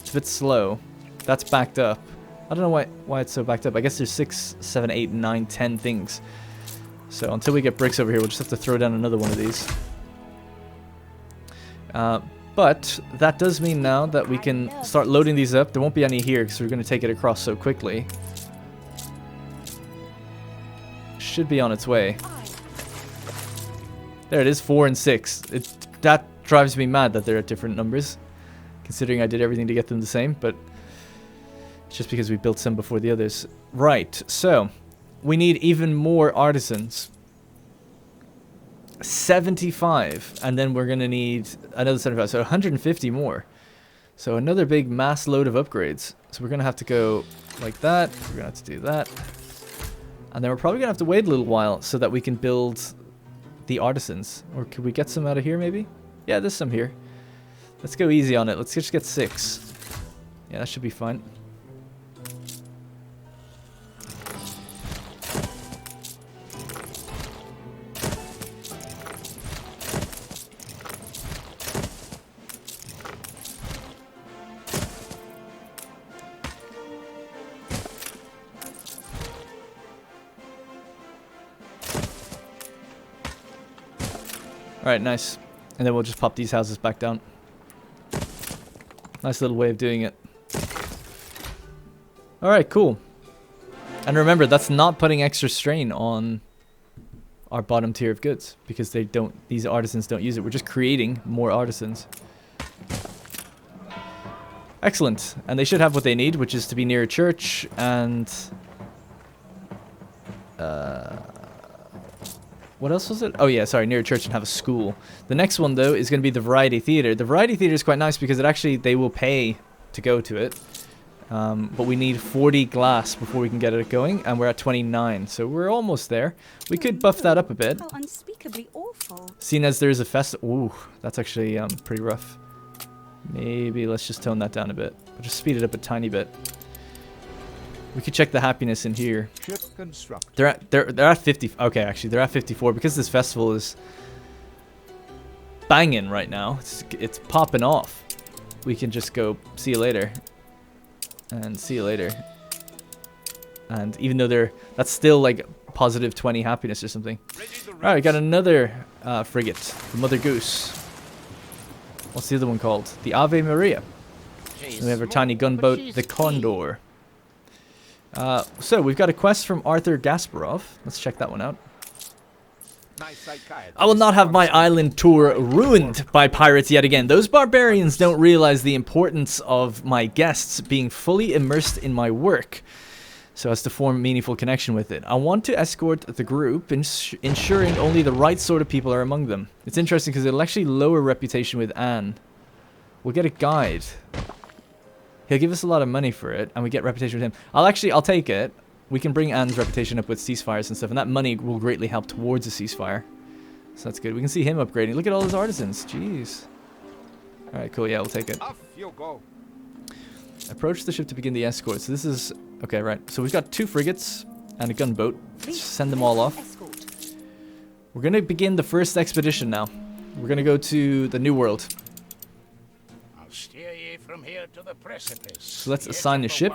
It's a bit slow. That's backed up. I don't know why it's so backed up. I guess there's 6, 7, 8, 9, 10 things. So until we get bricks over here, we'll just have to throw down another one of these. But that does mean now that we can start loading these up. There won't be any here because we're going to take it across so quickly. Should be on its way. There it is, 4 and 6. That drives me mad that they're at different numbers, considering I did everything to get them the same, but it's just because we built some before the others. Right, so we need even more artisans. 75, and then we're going to need another 75, so 150 more. So another big mass load of upgrades. So we're going to have to go like that. We're going to have to do that. And then we're probably going to have to wait a little while so that we can build the artisans. Or could we get some out of here maybe? Yeah, there's some here. Let's go easy on it. Let's just get 6. Yeah, that should be fine. Alright, nice. And then we'll just pop these houses back down. Nice little way of doing it. Alright, cool. And remember, that's not putting extra strain on our bottom tier of goods, because these artisans don't use it. We're just creating more artisans. Excellent. And they should have what they need, which is to be near a church and what else was it? Oh yeah, sorry, near a church and have a school. The next one though is going to be the Variety Theater. The Variety Theater is quite nice because they will pay to go to it. But we need 40 glass before we can get it going, and we're at 29, so we're almost there. We could buff that up a bit. How unspeakably awful. Seeing as there's a festival. Ooh, that's actually pretty rough. Maybe let's just tone that down a bit. We'll just speed it up a tiny bit. We could check the happiness in here. Ship construct. They're at 50. Okay, actually, they're at 54 because this festival is banging right now. It's popping off. We can just go see you later, and see you later. And even though that's still like positive 20 happiness or something. All right, we got another frigate, the Mother Goose. What's the other one called? The Ave Maria. And we have our tiny gunboat, the Condor. So we've got a quest from Arthur Gasparov. Let's check that one out. I will not have my island tour ruined by pirates yet again. Those barbarians don't realize the importance of my guests being fully immersed in my work, so as to form a meaningful connection with it. I want to escort the group, ensuring only the right sort of people are among them. It's interesting because it'll actually lower reputation with Anne. We'll get a guide. He'll give us a lot of money for it, and we get reputation with him. I'll take it. We can bring Anne's reputation up with ceasefires and stuff, and that money will greatly help towards a ceasefire. So that's good. We can see him upgrading. Look at all his artisans. Jeez. Alright, cool. Yeah, we'll take it. Off you go. Approach the ship to begin the escort. So this is... Okay, right. So we've got 2 frigates and a gunboat. Let's send them all off. We're going to begin the first expedition now. We're going to go to the New World. I'll steer ye from here to the precipice. So let's assign a ship.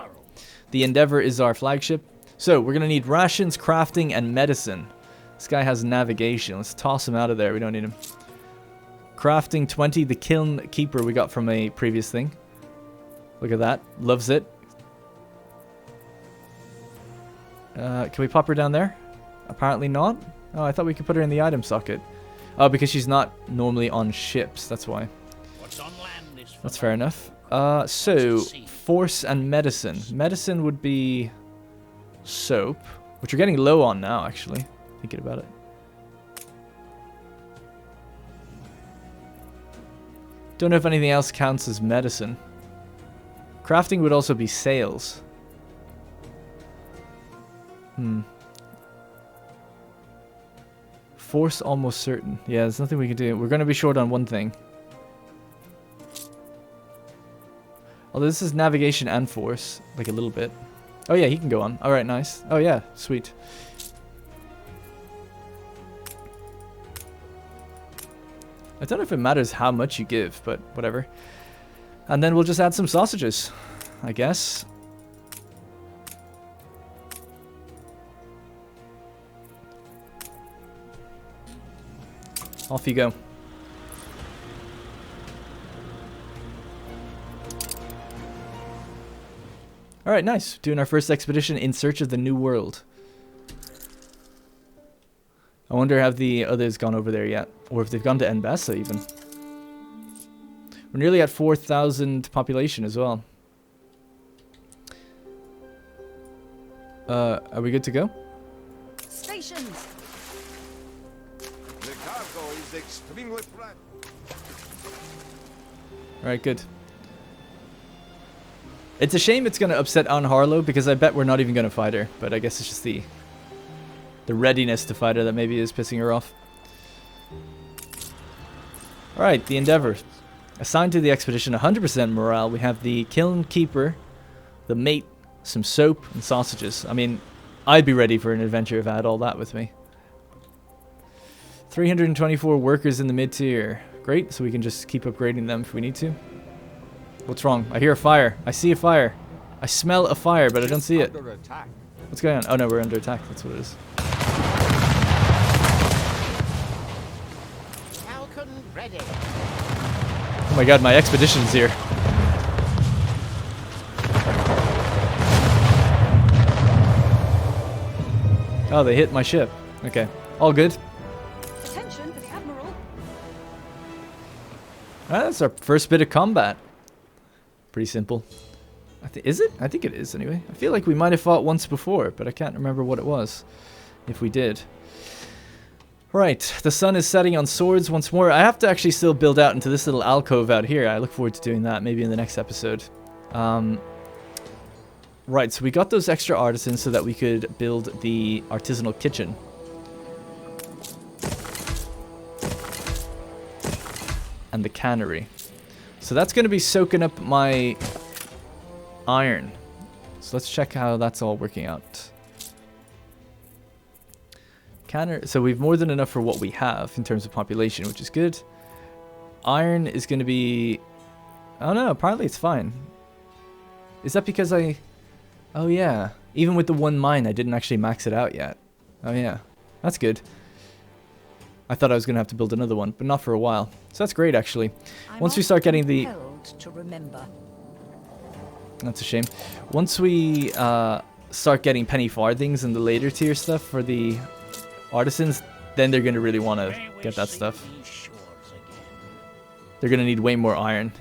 The Endeavor is our flagship. So we're going to need rations, crafting, and medicine. This guy has navigation. Let's toss him out of there. We don't need him. Crafting 20. The Kiln Keeper we got from a previous thing. Look at that. Loves it. Can we pop her down there? Apparently not. Oh, I thought we could put her in the item socket. Oh, because she's not normally on ships. That's why. What's on land is That's fair enough. So, force and medicine. Medicine would be soap, which we're getting low on now, actually. Thinking about it. Don't know if anything else counts as medicine. Crafting would also be sales. Force almost certain. Yeah, there's nothing we can do. We're going to be short on one thing. Although this is navigation and force, like a little bit. Oh yeah, he can go on. Alright, nice. Oh yeah, sweet. I don't know if it matters how much you give, but whatever. And then we'll just add some sausages, I guess. Off you go. Alright, nice. Doing our first expedition in search of the new world. I wonder have the others gone over there yet? Or if they've gone to Enbassa even. We're nearly at 4,000 population as well. Are we good to go? Stations. The cargo is extremely flat. Alright, good. It's a shame it's going to upset Anne Harlow because I bet we're not even going to fight her. But I guess it's just the readiness to fight her that maybe is pissing her off. Alright, the Endeavor. Assigned to the expedition, 100% morale. We have the Kiln Keeper, the Mate, some soap, and sausages. I mean, I'd be ready for an adventure if I had all that with me. 324 workers in the mid-tier. Great, so we can just keep upgrading them if we need to. What's wrong? I hear a fire. I see a fire. I smell a fire, but I don't see it. Under attack. What's going on? Oh no, we're under attack. That's what it is. Falcon ready. Oh my god, my expedition's here. Oh, they hit my ship. Okay, all good. Attention for the Admiral. Alright, that's our first bit of combat. Pretty simple. Is it? I think it is anyway. I feel like we might have fought once before, but I can't remember what it was. If we did. Right, the sun is setting on swords once more. I have to actually still build out into this little alcove out here. I look forward to doing that maybe in the next episode. Right, so we got those extra artisans so that we could build the artisanal kitchen. And the cannery. So that's going to be soaking up my iron. So let's check how that's all working out. So we've more than enough for what we have in terms of population, which is good. Iron is going to be... Oh no, apparently it's fine. Is that because I... Oh yeah, even with the one mine I didn't actually max it out yet. Oh yeah, that's good. I thought I was going to have to build another one, but not for a while. So that's great actually. Once we start getting the... To remember. That's a shame. Once we start getting penny farthings and the later tier stuff for the artisans, then they're going to really want to get that stuff. They're going to need way more iron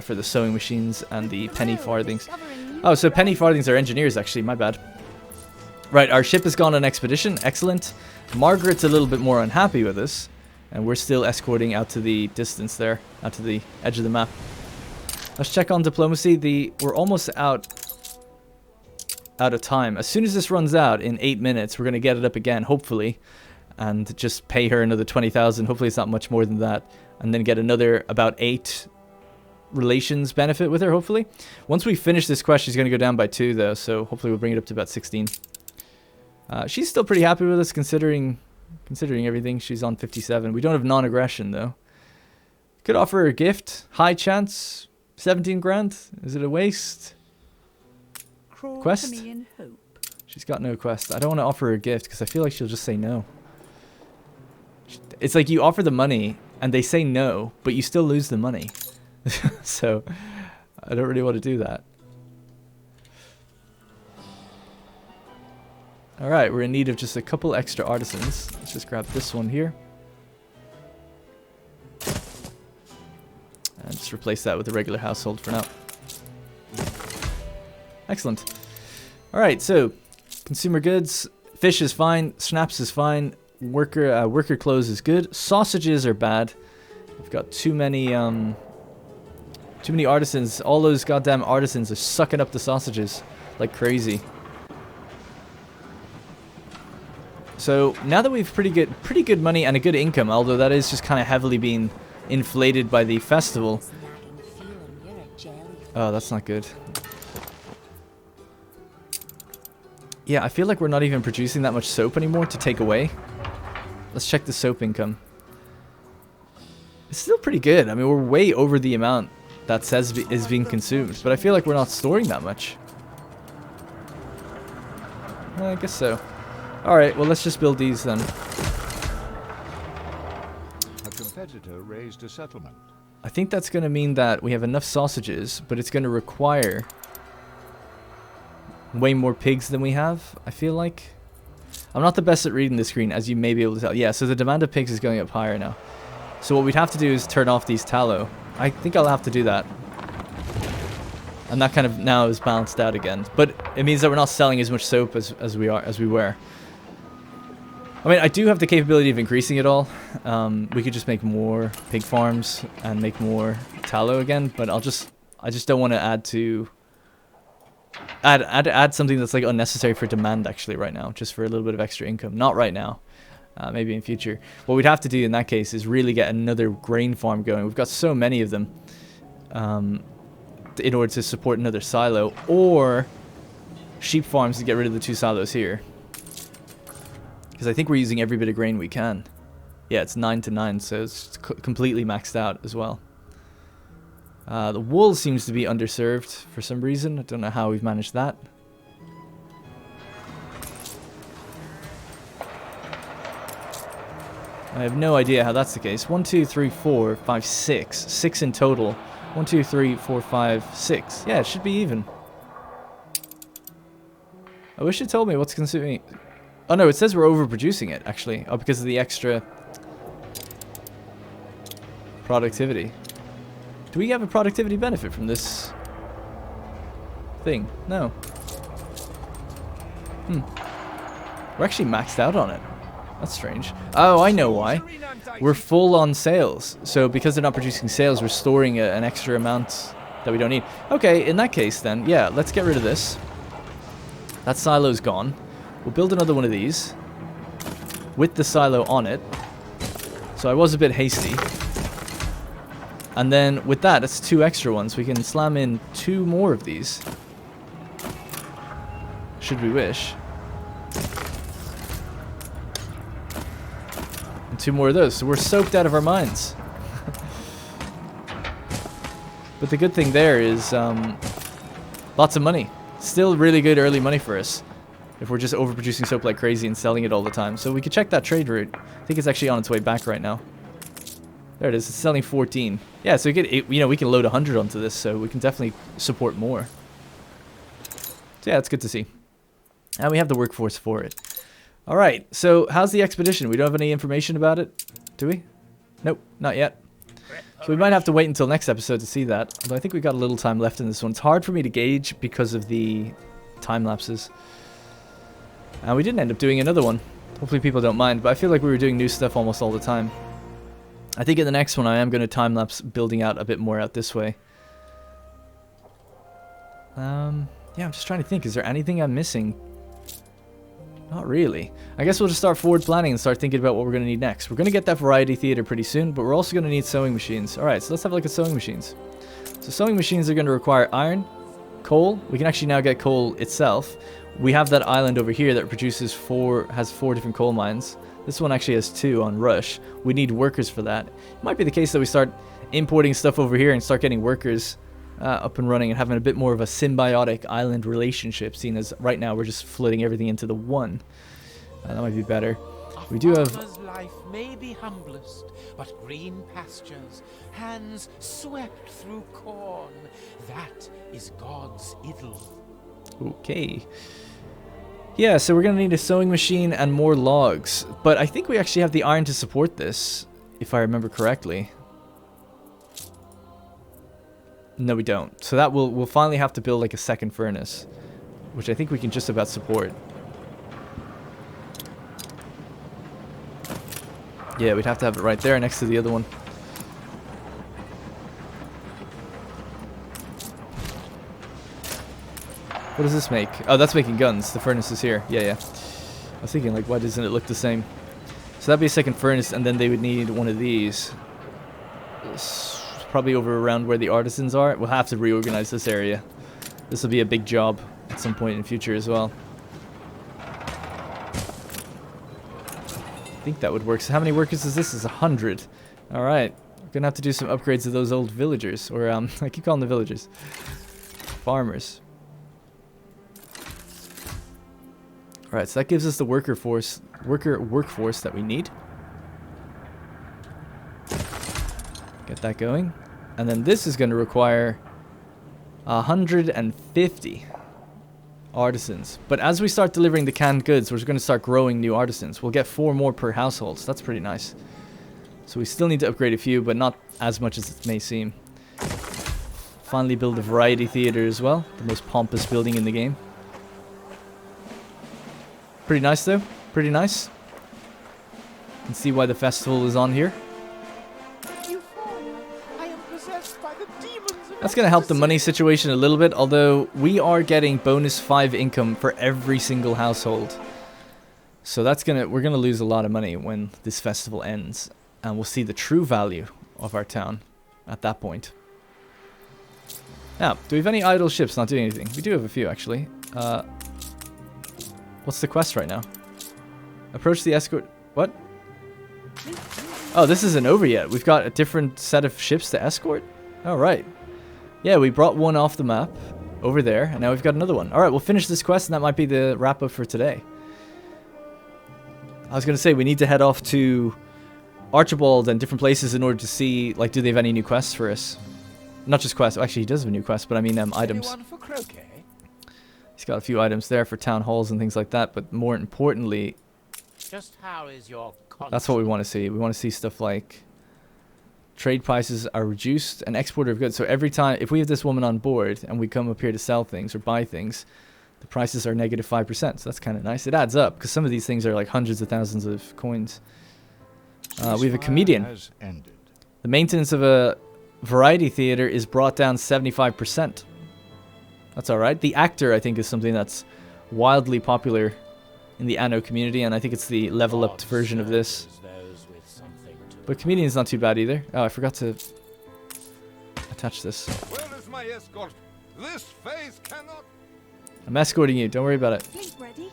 for the sewing machines and the penny farthings. Oh, so penny farthings are engineers actually, my bad. Right, our ship has gone on expedition, excellent. Margaret's a little bit more unhappy with us, and we're still escorting out to the distance there, out to the edge of the map. Let's check on diplomacy. We're almost out of time. As soon as this runs out in 8 minutes, we're going to get it up again, hopefully, and just pay her another 20,000. Hopefully it's not much more than that, and then get another about 8 relations benefit with her, hopefully. Once we finish this quest, she's going to go down by 2, though, so hopefully we'll bring it up to about 16. She's still pretty happy with us, considering everything. She's on 57. We don't have non-aggression, though. Could offer her a gift. High chance. 17 grand. Is it a waste? Quest? She's got no quest. I don't want to offer her a gift because I feel like she'll just say no. It's like you offer the money and they say no, but you still lose the money. So I don't really want to do that. Alright, we're in need of just a couple extra artisans. Let's just grab this one here. And just replace that with a regular household for now. Excellent. Alright, so consumer goods. Fish is fine. Schnapps is fine. Worker clothes is good. Sausages are bad. We've got too many artisans. All those goddamn artisans are sucking up the sausages like crazy. So now that we've pretty good money and a good income, although that is just kind of heavily being inflated by the festival. Oh, that's not good. Yeah, I feel like we're not even producing that much soap anymore to take away. Let's check the soap income. It's still pretty good. I mean, we're way over the amount that says is being consumed, but I feel like we're not storing that much. I guess so. Alright, well, let's just build these then. A competitor raised a settlement. I think that's going to mean that we have enough sausages, but it's going to require way more pigs than we have, I feel like. I'm not the best at reading the screen, as you may be able to tell. Yeah, so the demand of pigs is going up higher now. So what we'd have to do is turn off these tallow. I think I'll have to do that. And that kind of now is balanced out again. But it means that we're not selling as much soap as we were. I mean, I do have the capability of increasing it all. We could just make more pig farms and make more tallow again, but I just don't want to add something that's like unnecessary for demand actually right now, just for a little bit of extra income. Not right now. Maybe in future. What we'd have to do in that case is really get another grain farm going. We've got so many of them in order to support another silo, or sheep farms to get rid of the 2 silos here. Because I think we're using every bit of grain we can. Yeah, it's 9 to 9, so it's completely maxed out as well. The wool seems to be underserved for some reason. I don't know how we've managed that. I have no idea how that's the case. 1, 2, 3, 4, 5, 6. 6 in total. 1, 2, 3, 4, 5, 6. Yeah, it should be even. I wish it told me what's consuming. Oh no, it says we're overproducing it, actually. Oh, because of the extra productivity. Do we have a productivity benefit from this thing? No. We're actually maxed out on it. That's strange. Oh, I know why. We're full on sales. So because they're not producing sales, we're storing an extra amount that we don't need. Okay, in that case then, yeah, let's get rid of this. That silo's gone. We'll build another one of these with the silo on it. So I was a bit hasty. And then with that, it's 2 extra ones. We can slam in 2 more of these. Should we wish. And 2 more of those. So we're soaked out of our minds. But the good thing there is lots of money. Still really good early money for us. If we're just overproducing soap like crazy and selling it all the time. So we could check that trade route. I think it's actually on its way back right now. There it is. It's selling 14. Yeah, so we can load 100 onto this, so we can definitely support more. So yeah, it's good to see. And we have the workforce for it. All right. So how's the expedition? We don't have any information about it, do we? Nope, not yet. So we might have to wait until next episode to see that. Although I think we got a little time left in this one. It's hard for me to gauge because of the time lapses. And we didn't end up doing another one. Hopefully people don't mind, but I feel like we were doing new stuff almost all the time. I think in the next one I am going to time-lapse building out a bit more out this way. Yeah, I'm just trying to think. Is there anything I'm missing? Not really. I guess we'll just start forward planning and start thinking about what we're going to need next. We're going to get that variety theater pretty soon, but we're also going to need sewing machines. Alright, so let's have a look at sewing machines. So sewing machines are going to require iron, coal. We can actually now get coal itself. We have that island over here that produces has 4 different coal mines. This one actually has 2 on Rush. We need workers for that. It might be the case that we start importing stuff over here and start getting workers up and running and having a bit more of a symbiotic island relationship, seeing as right now we're just flooding everything into the one. That might be better. We do have... Farmer's life may be humblest, but green pastures, hands swept through corn, that is God's idol. Okay. Yeah, so we're going to need a sewing machine and more logs. But I think we actually have the iron to support this, if I remember correctly. No, we don't. So that we'll finally have to build like a second furnace, which I think we can just about support. Yeah, we'd have to have it right there next to the other one. What does this make? Oh, that's making guns. The furnace is here. Yeah, yeah. I was thinking, like, why doesn't it look the same? So that'd be a second furnace, and then they would need one of these. It's probably over around where the artisans are. We'll have to reorganize this area. This will be a big job at some point in the future as well. think that would work. So how many workers is this? Is 100. All right. We're going to have to do some upgrades to those old villagers. Or, I keep calling them villagers. Farmers. All right, so that gives us the workforce that we need. Get that going. And then this is going to require 150 artisans. But as we start delivering the canned goods, we're going to start growing new artisans. We'll get 4 more per household, so that's pretty nice. So we still need to upgrade a few, but not as much as it may seem. Finally build a variety theater as well, the most pompous building in the game. Pretty nice though, pretty nice. You can see why the festival is on here. That's going to help the money situation a little bit, although we are getting bonus 5 income for every single household. So that's we're going to lose a lot of money when this festival ends, and we'll see the true value of our town at that point. Now, do we have any idle ships not doing anything? We do have a few actually. What's the quest right now? Approach the escort. What? Oh, this isn't over yet. We've got a different set of ships to escort? All right. Yeah, we brought one off the map over there, and now we've got another one. All right, we'll finish this quest, and that might be the wrap-up for today. I was going to say, we need to head off to Archibald and different places in order to see, like, do they have any new quests for us? Not just quests. Actually, he does have a new quest, but I mean items. Anyone for croquet? He's got a few items there for town halls and things like that, but more importantly, Just how is your that's what we want to see. We want to see stuff like trade prices are reduced and exporter of goods. So every time, if we have this woman on board and we come up here to sell things or buy things, the prices are negative 5%. So that's kind of nice. It adds up because some of these things are like hundreds of thousands of coins. We have a comedian. The maintenance of a variety theater is brought down 75%. That's all right. The actor, I think, is something that's wildly popular in the Anno community, and I think it's the level-upped version of this. But comedian's not too bad either. Oh, I forgot to attach this. Where is my escort? This face cannot. I'm escorting you. Don't worry about it. Fleet ready.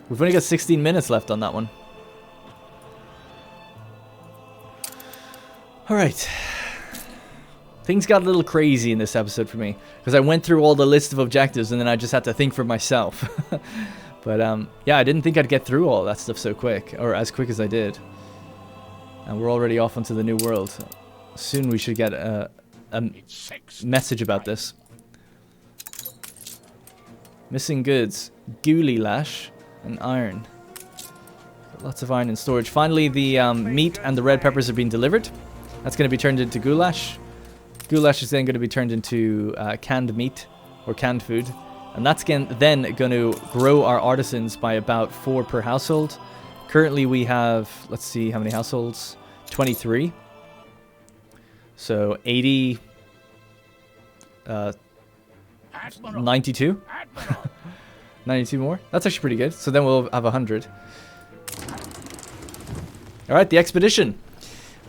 We've only got 16 minutes left on that one. All right. Things got a little crazy in this episode for me because I went through all the list of objectives and then I just had to think for myself. But yeah, I didn't think I'd get through all that stuff so quick, or as quick as I did. And we're already off onto the new world. Soon we should get a message about this. Missing goods, ghoulie lash, and iron. Lots of iron in storage. Finally, the meat and the red peppers have been delivered. That's going to be turned into goulash. Goulash is then going to be turned into canned meat or canned food. And that's then going to grow our artisans by about 4 per household. Currently we have, let's see how many households, 23. So 80, 92. 92 more. That's actually pretty good. So then we'll have 100. All right, the expedition.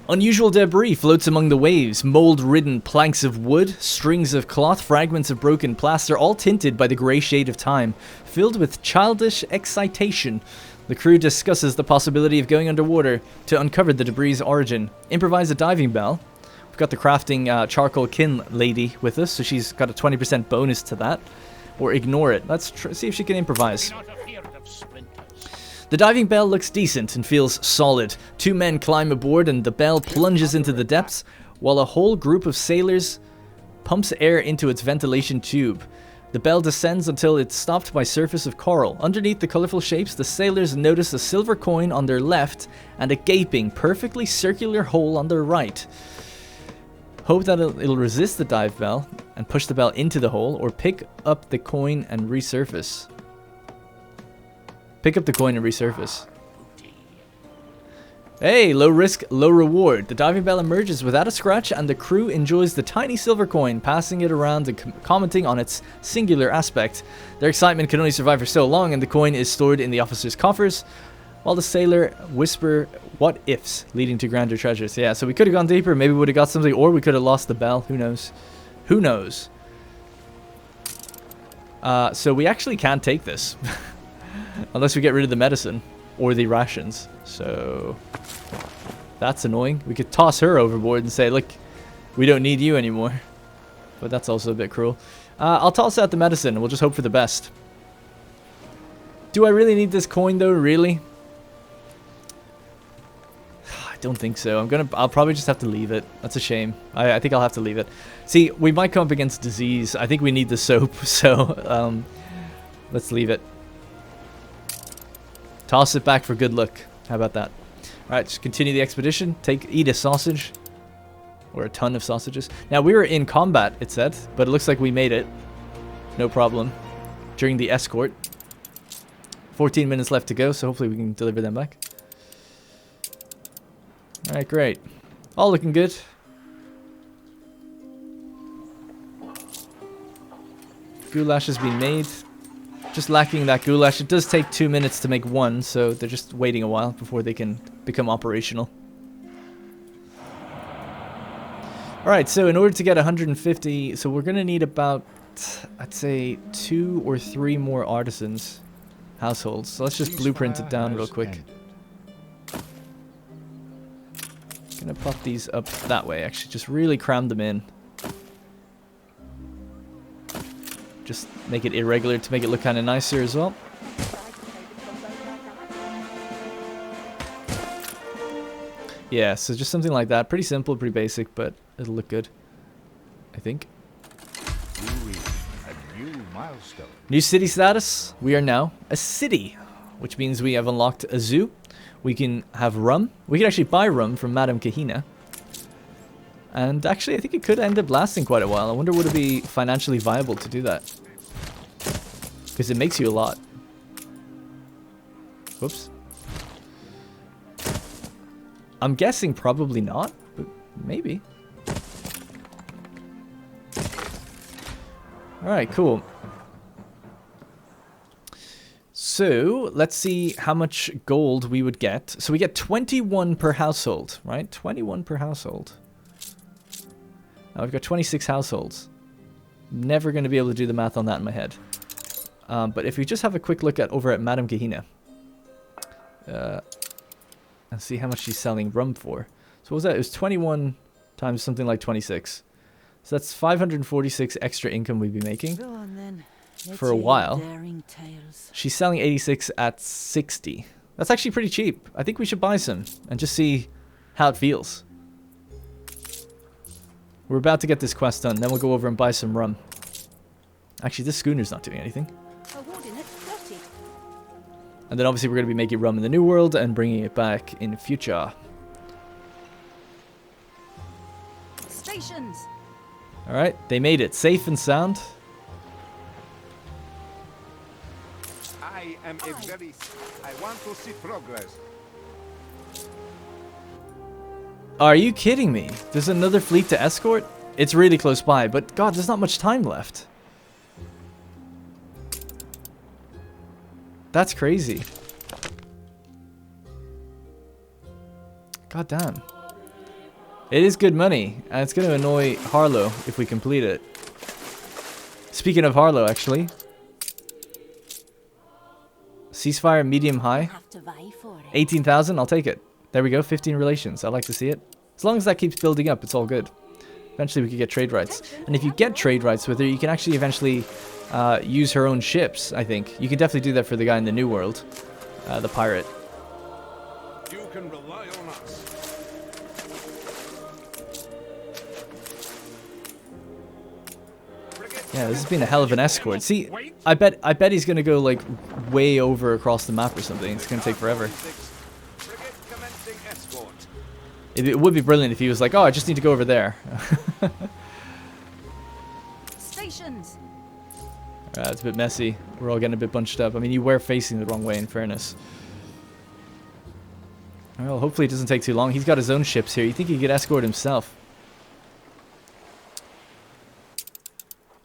Unusual debris floats among the waves, mold-ridden planks of wood, strings of cloth, fragments of broken plaster, all tinted by the grey shade of time. Filled with childish excitation, the crew discusses the possibility of going underwater to uncover the debris' origin. Improvise a diving bell. We've got the crafting charcoal kin lady with us, so she's got a 20% bonus to that. Or ignore it. Let's see if she can improvise. The diving bell looks decent and feels solid. 2 men climb aboard and the bell plunges into the depths, while a whole group of sailors pumps air into its ventilation tube. The bell descends until it's stopped by surface of coral. Underneath the colorful shapes, the sailors notice a silver coin on their left and a gaping, perfectly circular hole on their right. Hope that it'll resist the dive bell and push the bell into the hole, or pick up the coin and resurface. Pick up the coin and resurface. Hey, low risk, low reward. The diving bell emerges without a scratch and the crew enjoys the tiny silver coin, passing it around and commenting on its singular aspect. Their excitement can only survive for so long and the coin is stored in the officers' coffers, while the sailor whisper what ifs, leading to grander treasures. Yeah, so we could have gone deeper, maybe we would have got something, or we could have lost the bell. Who knows? Who knows? So we actually can't take this. Unless we get rid of the medicine. Or the rations. So that's annoying. We could toss her overboard and say, look, we don't need you anymore. But that's also a bit cruel. I'll toss out the medicine and we'll just hope for the best. Do I really need this coin though? Really? I don't think so. I'll probably just have to leave it. That's a shame. I think I'll have to leave it. See, we might come up against disease. I think we need the soap, so let's leave it. Toss it back for good luck. How about that? Alright, just continue the expedition. Eat a sausage. Or a ton of sausages. Now, we were in combat, it said, but it looks like we made it. No problem. During the escort. 14 minutes left to go, so hopefully we can deliver them back. Alright, great. All looking good. Goulash has been made. Just lacking that goulash. It does take 2 minutes to make one, so they're just waiting a while before they can become operational. Alright, so in order to get 150, so we're going to need about, I'd say, 2 or 3 more artisans. Households. So let's just blueprint it down real quick. Gonna pop these up that way, actually. Just really cram them in. Just make it irregular to make it look kind of nicer as well. Yeah, so just something like that. Pretty simple, pretty basic, but it'll look good, I think. Milestone. New city status. We are now a city, which means we have unlocked a zoo. We can have rum. We can actually buy rum from Madame Kahina. And actually, I think it could end up lasting quite a while. I wonder would it be financially viable to do that? Because it makes you a lot. Whoops. I'm guessing probably not, but maybe. Alright, cool. So, let's see how much gold we would get. So we get 21 per household, right? 21 per household. Now we've got 26 households. Never going to be able to do the math on that in my head. But if we just have a quick look over at Madame Kahina. And see how much she's selling rum for. So what was that? It was 21 times something like 26. So that's 546 extra income we'd be making. Go on, then. For a while. Daring tales. She's selling 86 at 60. That's actually pretty cheap. I think we should buy some and just see how it feels. We're about to get this quest done. Then we'll go over and buy some rum. Actually, this schooner's not doing anything. And then obviously we're going to be making rum in the New World and bringing it back in future. Stations. Alright, they made it. Safe and sound. I am a very... I want to see progress. Are you kidding me? There's another fleet to escort? It's really close by, but God, there's not much time left. That's crazy. God damn. It is good money, and it's going to annoy Harlow if we complete it. Speaking of Harlow, actually. Ceasefire medium high. 18,000, I'll take it. There we go, 15 relations. I like to see it. As long as that keeps building up, it's all good. Eventually we could get trade rights. And if you get trade rights with her, you can actually eventually use her own ships, I think. You can definitely do that for the guy in the New World. The pirate. You can rely on us. Yeah, this has been a hell of an escort. See, I bet he's gonna go like way over across the map or something. It's gonna take forever. It would be brilliant if he was like, oh, I just need to go over there. Stations. It's a bit messy. We're all getting a bit bunched up. I mean, you were facing the wrong way, in fairness. Well, hopefully it doesn't take too long. He's got his own ships here. You think he could escort himself?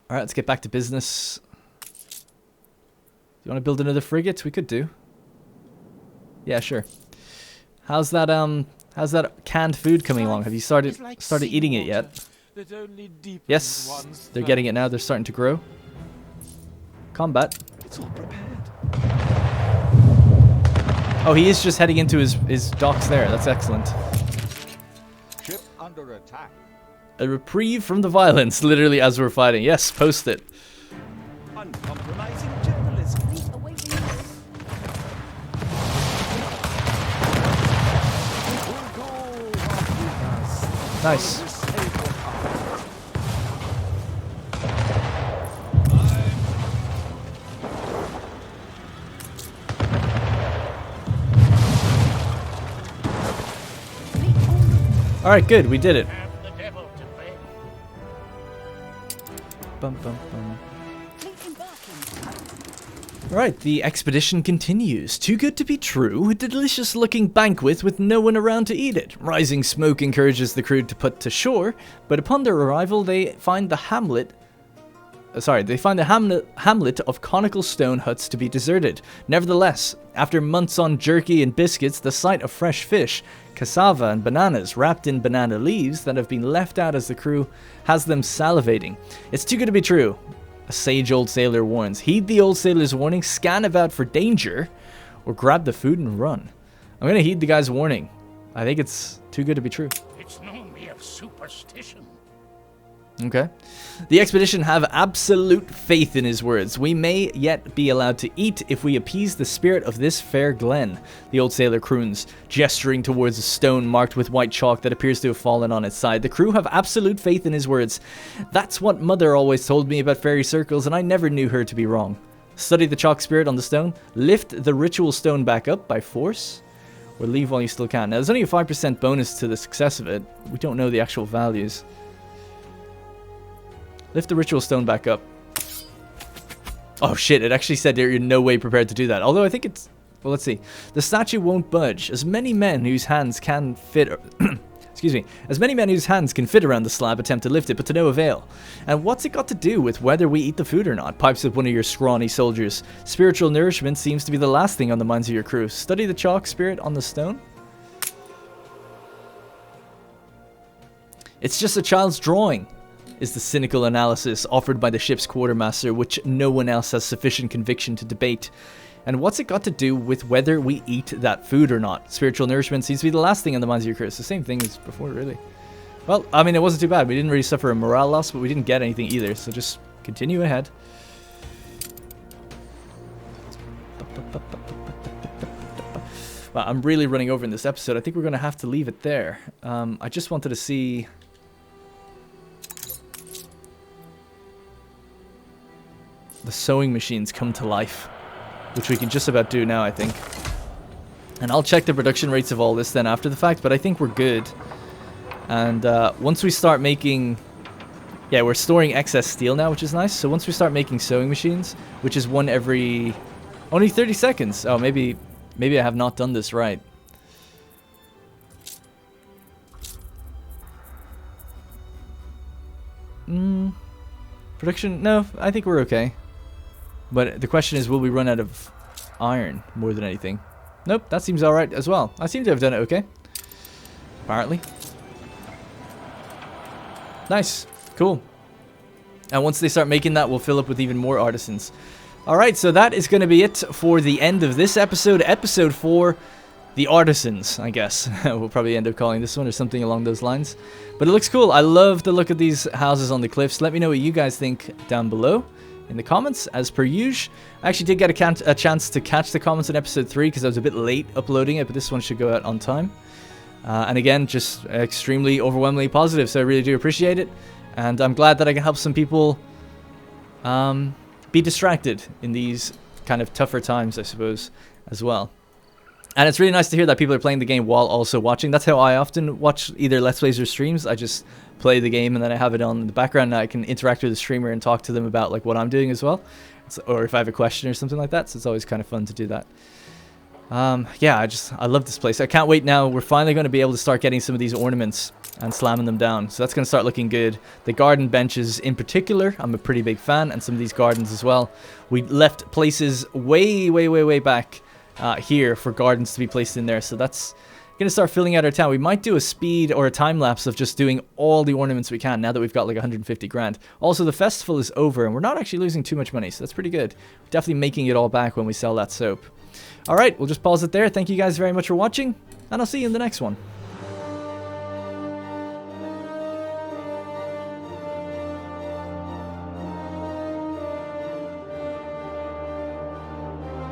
Alright, let's get back to business. Do you want to build another frigate? We could do. Yeah, sure. How's that canned food coming along? Have you started eating it yet? Yes, they're getting it now. They're starting to grow. combat. It's all prepared. Oh, he is just heading into his docks there. That's excellent. Ship under attack. A reprieve from the violence, literally as we're fighting. Yes, post it. Uncompromising journalism. Fleet awaiting orders. We'll go what we must. Nice. To save what are. Fleet order. All right, good. We did it. Have the devil to pay. Bum, bum, bum. Fleet embarking. All right, the expedition continues. Too good to be true. A delicious-looking banquet with no one around to eat it. Rising smoke encourages the crew to put to shore, but upon their arrival, they find the hamlet of conical stone huts to be deserted. Nevertheless, after months on jerky and biscuits, the sight of fresh fish, cassava and bananas wrapped in banana leaves that have been left out as the crew has them salivating. It's too good to be true. A sage old sailor warns. Heed the old sailor's warning, scan about for danger, or grab the food and run. I'm gonna heed the guy's warning. I think it's too good to be true. It's known me of superstition. Okay. The expedition have absolute faith in his words. We may yet be allowed to eat if we appease the spirit of this fair glen, the old sailor croons, gesturing towards a stone marked with white chalk that appears to have fallen on its side. The crew have absolute faith in his words. That's what Mother always told me about fairy circles, and I never knew her to be wrong. Study the chalk spirit on the stone, lift the ritual stone back up by force, or leave while you still can. Now, there's only a 5% bonus to the success of it. We don't know the actual values. Lift the ritual stone back up. Oh shit, it actually said you're in no way prepared to do that. Although I think it's... Well, let's see. The statue won't budge. As many men whose hands can fit... Excuse me. As many men whose hands can fit around the slab attempt to lift it, but to no avail. And what's it got to do with whether we eat the food or not? Pipes up one of your scrawny soldiers. Spiritual nourishment seems to be the last thing on the minds of your crew. Study the chalk spirit on the stone. It's just a child's drawing, is the cynical analysis offered by the ship's quartermaster, which no one else has sufficient conviction to debate. And what's it got to do with whether we eat that food or not? Spiritual nourishment seems to be the last thing on the minds of your crew. It's the same thing as before, really. Well, I mean, it wasn't too bad. We didn't really suffer a morale loss, but we didn't get anything either. So just continue ahead. Wow, I'm really running over in this episode. I think we're going to have to leave it there. I just wanted to see... the sewing machines come to life, which we can just about do now, I think. And I'll check the production rates of all this then after the fact, but I think we're good. And once we start making... Yeah, we're storing excess steel now, which is nice. So once we start making sewing machines, which is one every... only 30 seconds. Oh, maybe I have not done this right. Production? No, I think we're okay. But the question is, will we run out of iron more than anything? Nope, that seems alright as well. I seem to have done it okay. Apparently. Nice. Cool. And once they start making that, we'll fill up with even more artisans. Alright, so that is going to be it for the end of this episode. Episode 4, the Artisans, I guess. We'll probably end up calling this one or something along those lines. But it looks cool. I love the look of these houses on the cliffs. Let me know what you guys think down below in the comments, as per usual. I actually did get a chance to catch the comments in episode 3 because I was a bit late uploading it, but this one should go out on time. And again, just extremely overwhelmingly positive, so I really do appreciate it. And I'm glad that I can help some people be distracted in these kind of tougher times, I suppose, as well. And it's really nice to hear that people are playing the game while also watching. That's how I often watch either Let's Plays or streams. I just play the game and then I have it on in the background and I can interact with the streamer and talk to them about like what I'm doing as well. Or if I have a question or something like that. So it's always kind of fun to do that. Yeah, I love this place. I can't wait now. We're finally going to be able to start getting some of these ornaments and slamming them down. So that's going to start looking good. The garden benches in particular, I'm a pretty big fan, and some of these gardens as well. We left places way back here for gardens to be placed in there. So that's gonna start filling out our town. We might do a speed or a time lapse of just doing all the ornaments we can now that we've got like 150 grand. Also, the festival is over and we're not actually losing too much money, so that's pretty good. We're definitely making it all back when we sell that soap. Alright, we'll just pause it there. Thank you guys very much for watching, and I'll see you in the next one.